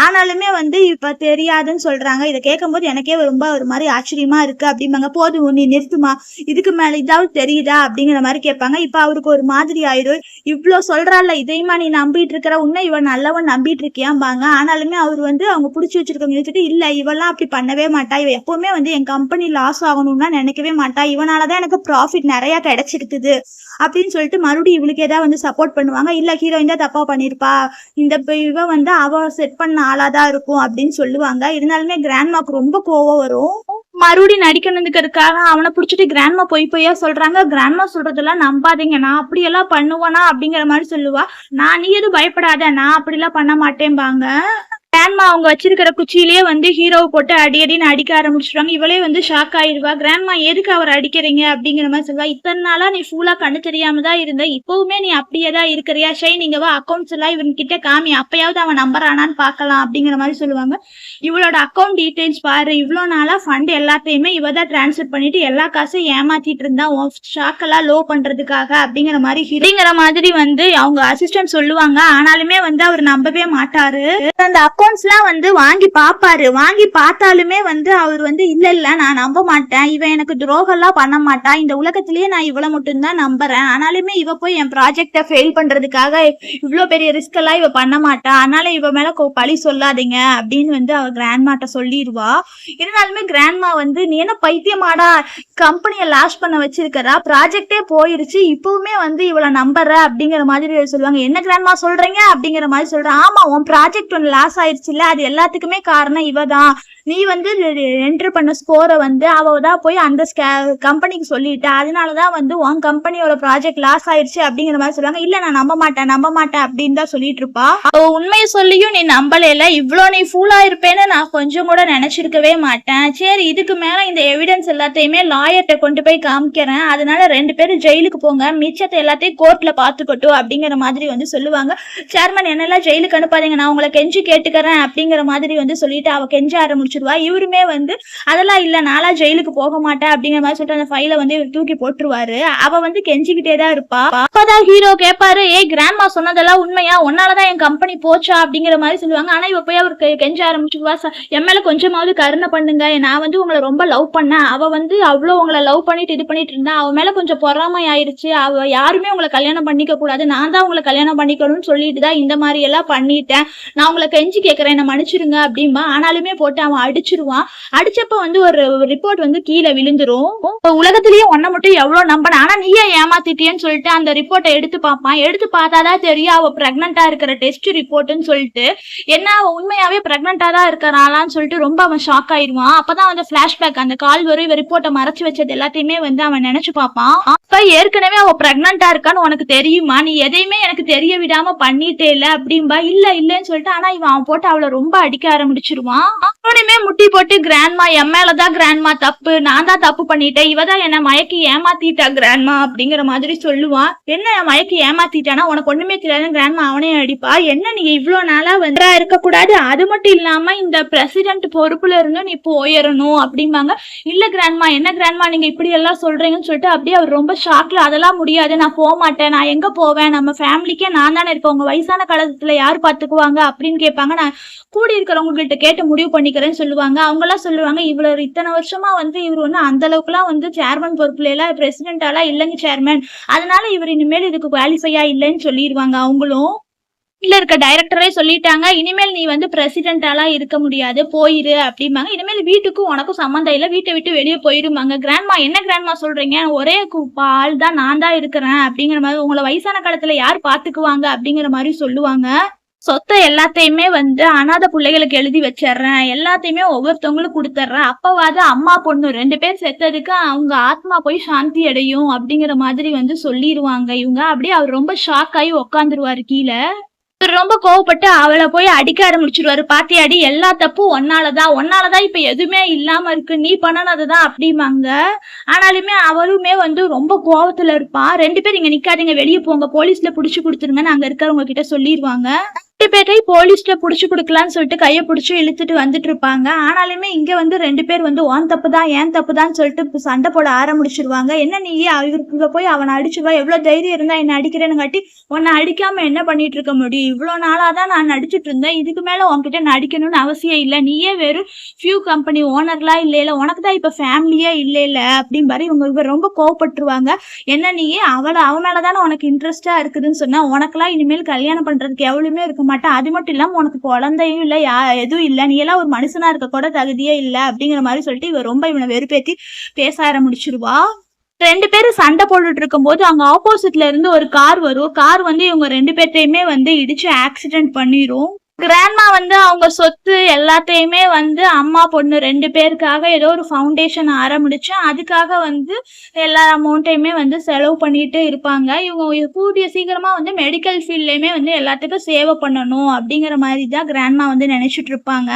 Speaker 1: ஆனாலுமே வந்து இப்ப தெரியாதுன்னு சொல்றாங்க. இதை கேட்கும் போது எனக்கே ரொம்ப ஒரு மாதிரி ஆச்சரியமா இருக்கு அப்படிம்பாங்க. போதும் நீ நிறுத்துமா, இதுக்கு மேல இதாவது தெரியுதா அப்படிங்கிற மாதிரி கேட்பாங்க. இப்ப அவருக்கு ஒரு மாதிரி ஆயிடும். இவ்வளவு சொல்றாள், இதையுமா நீ நம்பிட்டு இருக்கிற, உன்ன இவன் நல்லவன் நம்பிட்டு இருக்கியாம்பாங்க. ஆனாலுமே அவர் வந்து அவங்க புடிச்சு வச்சிருக்கவங்க நிறுத்திட்டு, இல்ல இவெல்லாம் அப்படி பண்ணவே மாட்டா, இவ எப்பவுமே வந்து என் கம்பெனி லாஸ் ஆகணும்னா நினைக்கவே மாட்டா, இவனாலதான் எனக்கு ப்ராஃபிட் நிறைய கிடைச்சிருக்குது அப்படின்னு சொல்லிட்டு மறுபடியும் இவளுக்கு ஏதாவது வந்து சப்போர்ட் பண்ணுவாங்க. இல்ல ஹீரோயின் தான் தப்பா பண்ணிருப்பா, இந்த இவ வந்து அவ செட் பண்ண ஆளாதான் இருக்கும் அப்படின்னு சொல்லுவாங்க. இருந்தாலுமே கிராண்ட்மாக்கு ரொம்ப கோவம் வரும். மறுபடியும் நடிக்கணுங்கிறதுக்காக அவனை பிடிச்சிட்டு கிராண்ட்மா பொய்யா சொல்றாங்க. கிராண்ட்மா சொல்றதெல்லாம் நம்பாதீங்க, நான் அப்படியெல்லாம் பண்ணுவேனா அப்படிங்கிற மாதிரி சொல்லுவா. நீ எதுவும் பயப்படாத, நான் அப்படிலாம் பண்ண மாட்டேன்பாங்க. கிராண்ட்மா அவங்க வச்சிருக்கிற குச்சியிலேயே வந்து ஹீரோவை போட்டு அடின்னு அடிக்க ஆரம்பிச்சிருவாங்க. இவளே வந்து ஷாக் ஆயிடுவா. கிராண்ட்மா எதுக்கு அவர் அடிக்கிறீங்க அப்படிங்கிற மாதிரி சொல்லுவா. இத்தனை நாளா நீ ஃபுல்லா கண்ணு தெரியாம தான் இருந்த, இப்பவுமே நீ அப்படியே தான் இருக்கிறியா, நீங்க வா அக்கௌண்ட்ஸ் எல்லாம் இவன்கிட்ட காமி, அப்பயாவது அவன் நம்புறானான்னு பாக்கலாம் அப்படிங்கிற மாதிரி சொல்லுவாங்க. இவளோட அக்கௌண்ட் டீடைல்ஸ் பாரு, இவ்வளவு நாளா ஃபண்ட் எல்லாத்தையுமே இவ தான் டிரான்ஸ்ஃபர் பண்ணிட்டு எல்லா காசும் ஏமாத்திட்டு இருந்தா ஷாக்கெல்லாம் லோ பண்றதுக்காக அப்படிங்கிற மாதிரி வந்து அவங்க அசிஸ்டன்ட் சொல்லுவாங்க. ஆனாலுமே வந்து அவர் நம்பவே மாட்டாரு. அந்த அக்கௌண்ட்ஸ் எல்லாம் வந்து வாங்கி பாப்பாரு. வாங்கி பார்த்தாலுமே வந்து அவர் வந்து இல்ல நான் நம்ப மாட்டேன், இவன் எனக்கு துரோகம் எல்லாம் பண்ண மாட்டா, இந்த உலகத்திலேயே நான் இவளை மட்டும்தான் நம்புறேன், ஆனாலுமே இவ போய் என் ப்ராஜெக்ட ஃபெயில் பண்றதுக்காக இவ்வளவு பெரிய ரிஸ்க் எல்லாம் இவ பண்ண மாட்டா, அதனால இவ மேல பழி சொல்லாதீங்க அப்படின்னு வந்து அவ கிராண்ட்மாட்ட சொல்லிடுவா. இருந்தாலுமே கிராண்ட்மா வந்து நீ என்ன பைத்தியமாடா, கம்பெனியை லாஸ் பண்ண வச்சிருக்கிறா, ப்ராஜெக்டே போயிருச்சு, இப்பவுமே வந்து இவளை நம்புற அப்படிங்கிற மாதிரி சொல்லுவாங்க. என்ன கிராண்ட்மா சொல்றீங்க அப்படிங்கிற மாதிரி சொல்றேன். ஆமா, உன் ப்ராஜெக்ட் ஒன்று லாஸ் ஆயிடுச்சு இல்ல, அது எல்லாத்துக்குமே காரணம் இவதான். நீ வந்து என்டர் பண்ண ஸ்கோரை வந்து அவதான் போய் அந்த கம்பெனிக்கு சொல்லிட்ட, அதனாலதான் வந்து உன் கம்பெனியோட ப்ராஜெக்ட் லாஸ் ஆயிடுச்சு அப்படிங்கிற மாதிரி சொல்லுவாங்க. இல்ல நான் நம்ப மாட்டேன் அப்படின்னு தான் சொல்லிட்டு இருப்பா. உண்மையை சொல்லியும் நீ நம்பல, இவ்வளோ நீ ஃபூலா இருப்பேன்னு நான் கொஞ்சம் கூட நினைச்சிருக்கவே மாட்டேன். சரி, இதுக்கு மேல இந்த எவிடன்ஸ் எல்லாத்தையுமே லாயர்கிட்ட கொண்டு போய் காமிக்கிறேன், அதனால 2 பேரும் ஜெயிலுக்கு போங்க, மிச்சத்தை எல்லாத்தையும் கோர்ட்ல பாத்துக்கட்டும் அப்படிங்கிற மாதிரி வந்து சொல்லுவாங்க. சேர்மன் என்னெல்லாம் ஜெயிலுக்கு அனுப்பாதீங்க, நான் உங்களை கெஞ்சி கேட்டுக்கிறேன் அப்படிங்கிற மாதிரி வந்து சொல்லிட்டு அவ கெஞ்ச ஆரம்பிச்சிருவா. இவருமே வந்து அதெல்லாம் இல்ல, நாளா ஜெயிலுக்கு போக மாட்டேன் அப்படிங்கிற மாதிரி சொல்லிட்டு அந்த ஃபைலை வந்து இவர் தூக்கி போட்டுருவாரு. அவ வந்து கெஞ்சிக்கிட்டே தான் இருப்பா. அப்பதான் ஹீரோ கேட்பாரு, ஏய் கிராண்ட்மா சொன்னதெல்லாம் உண்மையா, உன்னாலதான் என் கம்பெனி போச்சா அப்படிங்கிற மாதிரி சொல்லுவாங்க. ஆனா இவ போய் அவருக்கு கெஞ்ச ஆரம்பிச்சுவா, என் மேல கொஞ்சமாவது கருணை பண்ணுங்க, நான் வந்து உங்களை ரொம்ப லவ் பண்ணேன், அவ வந்து அவ்வளவு உங்களை லவ் பண்ணிட்டு இது பண்ணிட்டு இருந்தா, அவ மேல கொஞ்சம் பொறாமை ஆயிருச்சு, அவ யாருமே உங்களை கல்யாணம் பண்ணிக்க கூடாது, நான் தான் உங்களை கல்யாணம் பண்ணிக்கணும்னு சொல்லிட்டு தான் இந்த மாதிரி எல்லாம் பண்ணிட்டேன், நான் உங்களை கெஞ்சி கேட்கறேன், என்ன மன்னிச்சிருங்க அப்படின்பா. ஆனாலுமே போட்டு அவன் அடிச்சிருவான். அடிச்சப்ப வந்து ஒரு ரிப்போர்ட் வந்து கீழே விழுந்துரும். உலகத்திலேயே ஒன்ன மட்டும் எவ்வளவு நம்பன, ஆனா நீயே ஏமாத்திட்டியன்னு சொல்லிட்டு அந்த ரிப்போர்ட்டை எடுத்து பார்ப்பான். எடுத்து பார்த்தாதான் தெரியும் அவ பிரெக்னண்டா இருக்கிற டெஸ்ட் ரிப்போர்ட்னு சொல்லிட்டு, என்ன அவ உண்மையாவே பிரெக்னண்டா தான் இருக்கிறாளான்னு சொல்லிட்டு ரொம்ப அவன் ஷாக் ஆயிடுவான். அப்பதான் வந்து பிளாஷ்பேக் அந்த கால் வரும், இவ ரிப்போர்ட்டை மறைச்சு வச்சது எல்லாத்தையுமே வந்து அவன் நினைச்சு பார்ப்பான். அப்ப ஏற்கனவே அவ பிரெக்னண்டா இருக்கான்னு உனக்கு தெரியுமா, நீ எதையுமே எனக்கு தெரிய விடாம பண்ணிட்டே இல்ல அப்படின்பா. இல்லன்னு சொல்லிட்டு, ஆனா இவன் அவன் போட்டு அவளை ரொம்ப அடிக்க ஆரம்பிச்சிருவான். அவனுமே முட்டி போட்டு, கிராண்ட்மா என் மேலதான் கிராண்ட்மா தப்பு, நான் தான் தப்பு பண்ணிட்டேன், இவதான் என்ன மயக்கி ஏமாத்திட்டா கிராண்ட்மா அப்படிங்கிற மாதிரி சொல்லுவான். என்ன மயக்கி ஏமாத்திட்டானா, உனக்கு ஒண்ணுமே தெரியாது கிராண்ட்மா அவனே அடிப்பா. என்ன நீங்க இவ்வளவு நாளா வந்து இருக்கக்கூடாது, அது மட்டும் இல்லாம இந்த பிரசிடென்ட் பொறுப்புல இருந்து நீ போயிடணும் அப்படிம்பாங்க. இல்ல கிராண்ட்மா, என்ன கிராண்ட்மா நீங்க இப்படி எல்லாம் சொல்றீங்கன்னு சொல்லிட்டு அப்படியே அவர் ரொம்ப ஷாக்ல, அதெல்லாம் முடியாது, நான் போக மாட்டேன், நான் எங்க போவேன், நம்ம ஃபேமிலிக்கே நான் தானே இருப்பேன், உங்க வயசான காலத்துல யார் பாத்துக்குவாங்க அப்படின்னு கேட்பாங்க. நான் கூடி இருக்கிறவங்ககிட்ட கேட்டு முடிவு பண்ணிக்கிறேன்னு சொல்லுவாங்க. அவங்க எல்லாம் சொல்லுவாங்க, இவ்வளவு இத்தனை வருஷமா வந்து இவர் வந்து அந்த அளவுக்கு எல்லாம் வந்து சேர்மன் பொறுப்புல எல்லாம் பிரசிடென்டாலாம் இல்லைங்க சேர்மன், அதனால இவர் இனிமேல் இதுக்கு குவாலிஃபையா இல்லைன்னு சொல்லிடுவாங்க. அவங்களும் இல்ல இருக்க டைரக்டரே சொல்லிட்டாங்க, இனிமேல் நீ வந்து பிரசிடென்டாலாம் இருக்க முடியாது, போயிரு அப்படிம்பாங்க. இனிமேல் வீட்டுக்கும் உனக்கும் சம்மந்தம் இல்லை, வீட்டை விட்டு வெளியே போயிருமாங்க. கிராண்ட்மா என்ன கிராண்ட்மா சொல்றீங்க, ஒரே ஆள் தான் நான் தான் இருக்கிறேன் அப்படிங்கிற மாதிரி, உங்களை வயசான காலத்துல யார் பாத்துக்குவாங்க அப்படிங்கிற மாதிரி சொல்லுவாங்க. சொத்தை எல்லாத்தையுமே வந்து அனாதை பிள்ளைகளுக்கு எழுதி வச்சிடுறேன், எல்லாத்தையுமே ஒவ்வொருத்தவங்களுக்கு கொடுத்துட்றேன், அப்பவாது அம்மா பொண்ணு 2 பேர் செத்ததுக்கு அவங்க ஆத்மா போய் சாந்தி அடையும் அப்படிங்கிற மாதிரி வந்து சொல்லிடுவாங்க இவங்க. அப்படியே அவர் ரொம்ப ஷாக் ஆகி உக்காந்துருவாரு கீழே. ரொம்ப கோவப்பட்டு அவளை போய் அடிக்க ஆரம்பிச்சிருவாரு. பாத்தியாடி, எல்லா தப்பும் ஒன்னாலதான் இப்ப எதுவுமே இல்லாம இருக்கு, நீ பண்ணனதுதான் அப்படிம்பாங்க. ஆனாலுமே அவளுமே வந்து ரொம்ப கோவத்துல இருப்பா. 2 பேர் இங்க நிக்காதீங்க, வெளியே போங்க, போலீஸ்ல புடிச்சு கொடுத்துருங்கன்னு அங்க இருக்கிறவங்க கிட்ட சொல்லிடுவாங்க. 2 பேரை போலீஸ்ல புடிச்சு கொடுக்கலான்னு சொல்லிட்டு கையை பிடிச்சி இழுத்துட்டு வந்துட்டு இருப்பாங்க. ஆனாலுமே இங்க வந்து 2 பேர் வந்து உன் தப்புதான் ஏன் தப்புதான் சொல்லிட்டு சண்டை போட ஆரம்பிச்சிருவாங்க. என்ன நீ இவருக்கு போய் அவனை அடிச்சுவா, எவ்வளவு தைரியம் இருந்தா என்ன அடிக்கிறேன்னு காட்டி, உன்னை அடிக்காம என்ன பண்ணிட்டு இருக்க முடியும், இவ்வளவு நாளாதான் நான் நடிச்சிட்டு இருந்தேன், இதுக்கு மேல உன்கிட்ட நடிக்கணும்னு அவசியம் இல்லை, நீயே வெறும் ஃபியூ கம்பெனி ஓனர்லாம் இல்ல, உனக்கு தான் இப்ப ஃபேமிலியே இல்ல அப்படின்பாரு. இவங்க ரொம்ப கோவப்பட்டுருவாங்க. என்ன நீயே அவன் மேலதானே உனக்கு இன்ட்ரெஸ்டா இருக்குதுன்னு சொன்னா, உனக்கெல்லாம் இனிமேல் கல்யாணம் பண்றதுக்கு எவ்வளவுமே இருக்க மாட்டேன், அது மட்டும் இல்லாம உனக்கு குழந்தையும் இல்ல, எதுவும் இல்ல, நீ எல்லாம் ஒரு மனுஷனா இருக்க கூட தகுதியே இல்ல அப்படிங்கிற மாதிரி சொல்லிட்டு இவ ரொம்ப இவனை வெறுப்பேத்தி பேச ஆரம்பிச்சிருவா. 2 பேரும் சண்டை போட்டுட்டு இருக்கும் போது அங்க ஆப்போசிட்ல இருந்து ஒரு கார் வரும். கார் வந்து இவங்க 2 பேர்த்தையுமே வந்து இடிச்சு ஆக்சிடென்ட் பண்ணிரும். கிராண்ட்மா வந்து அவங்க சொத்து எல்லாத்தையுமே வந்து அம்மா பொண்ணு 2 பேருக்காக ஏதோ ஒரு ஃபவுண்டேஷன் ஆரம்பிச்சு அதுக்காக வந்து எல்லா அமௌண்ட்டையுமே வந்து செலவு பண்ணிட்டு இருப்பாங்க. இவங்க கூடிய சீக்கிரமா வந்து மெடிக்கல் ஃபீல்ட்லயுமே வந்து எல்லாத்துக்கும் சேவை பண்ணணும் அப்படிங்கிற மாதிரி தான் கிராண்ட்மா வந்து நினைச்சிட்டு இருப்பாங்க.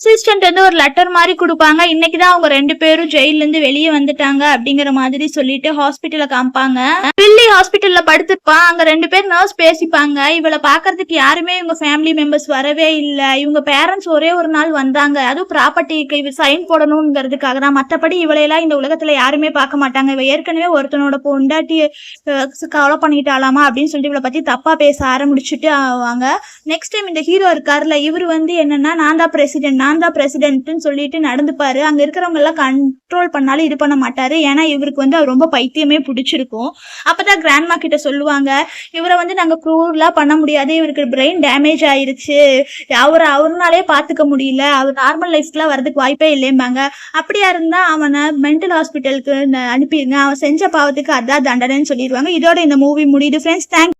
Speaker 1: அசிஸ்டன்ட் வந்து ஒரு லெட்டர் மாதிரி கொடுப்பாங்க. இன்னைக்குதான் அவங்க 2 பேரும் ஜெயில இருந்து வெளியே வந்துட்டாங்க அப்படிங்கிற மாதிரி சொல்லிட்டு ஹாஸ்பிட்டல காமிப்பாங்க. பில்லி ஹாஸ்பிட்டல்ல படுத்திருப்பான். அங்க 2 பேர் நர்ஸ் பேசிப்பாங்க. இவளை பாக்குறதுக்கு யாருமே இவங்க ஃபேமிலி மெம்பர்ஸ் வரவே இல்லை. இவங்க பேரண்ட்ஸ் ஒரே ஒரு நாள் வந்தாங்க. அதுவும் ப்ராப்பர்ட்டிக்கு இவ சைன் போடணுங்கிறதுக்காக தான். மற்றபடி இவளையெல்லாம் இந்த உலகத்துல யாருமே பார்க்க மாட்டாங்க. இவ ஏற்கனவே ஒருத்தனோட பொண்டாட்டி கொலை பண்ணிட்டாலாமா அப்படின்னு சொல்லிட்டு இவளை பத்தி தப்பா பேச ஆரம்பிச்சுட்டு ஆவாங்க. நெக்ஸ்ட் டைம் இந்த ஹீரோ இருக்காருல்ல, இவர் வந்து என்னன்னா நான் தான் பிரசிடென்ட்னு சொல்லிட்டு நடந்துப்பாரு. அங்க இருக்கிறவங்க எல்லாம் கண்ட்ரோல் பண்ணாலும் இது பண்ண மாட்டாரு. ஏன்னா இவருக்கு வந்து அவர் ரொம்ப பைத்தியமே பிடிச்சிருக்கும். அப்பதான் கிராண்ட்மா கிட்ட சொல்லுவாங்க, இவரை வந்து நாங்க க்ரூர்லாம் பண்ண முடியாது, இவருக்கு பிரெயின் டேமேஜ் ஆயிருச்சு, அவர்னாலே பாத்துக்க முடியல, அவர் நார்மல் லைஃப்க்குலாம் வரதுக்கு வாய்ப்பே இல்லைம்பாங்க. அப்படியா இருந்தா அவனை மென்டல் ஹாஸ்பிட்டலுக்கு அனுப்பிடுங்க, அவன் செஞ்ச பாவத்துக்கு அதான் தண்டனைன்னு சொல்லிடுவாங்க. இதோட இந்த மூவி முடியுது ஃப்ரெண்ட்ஸ். தேங்க்ஸ்.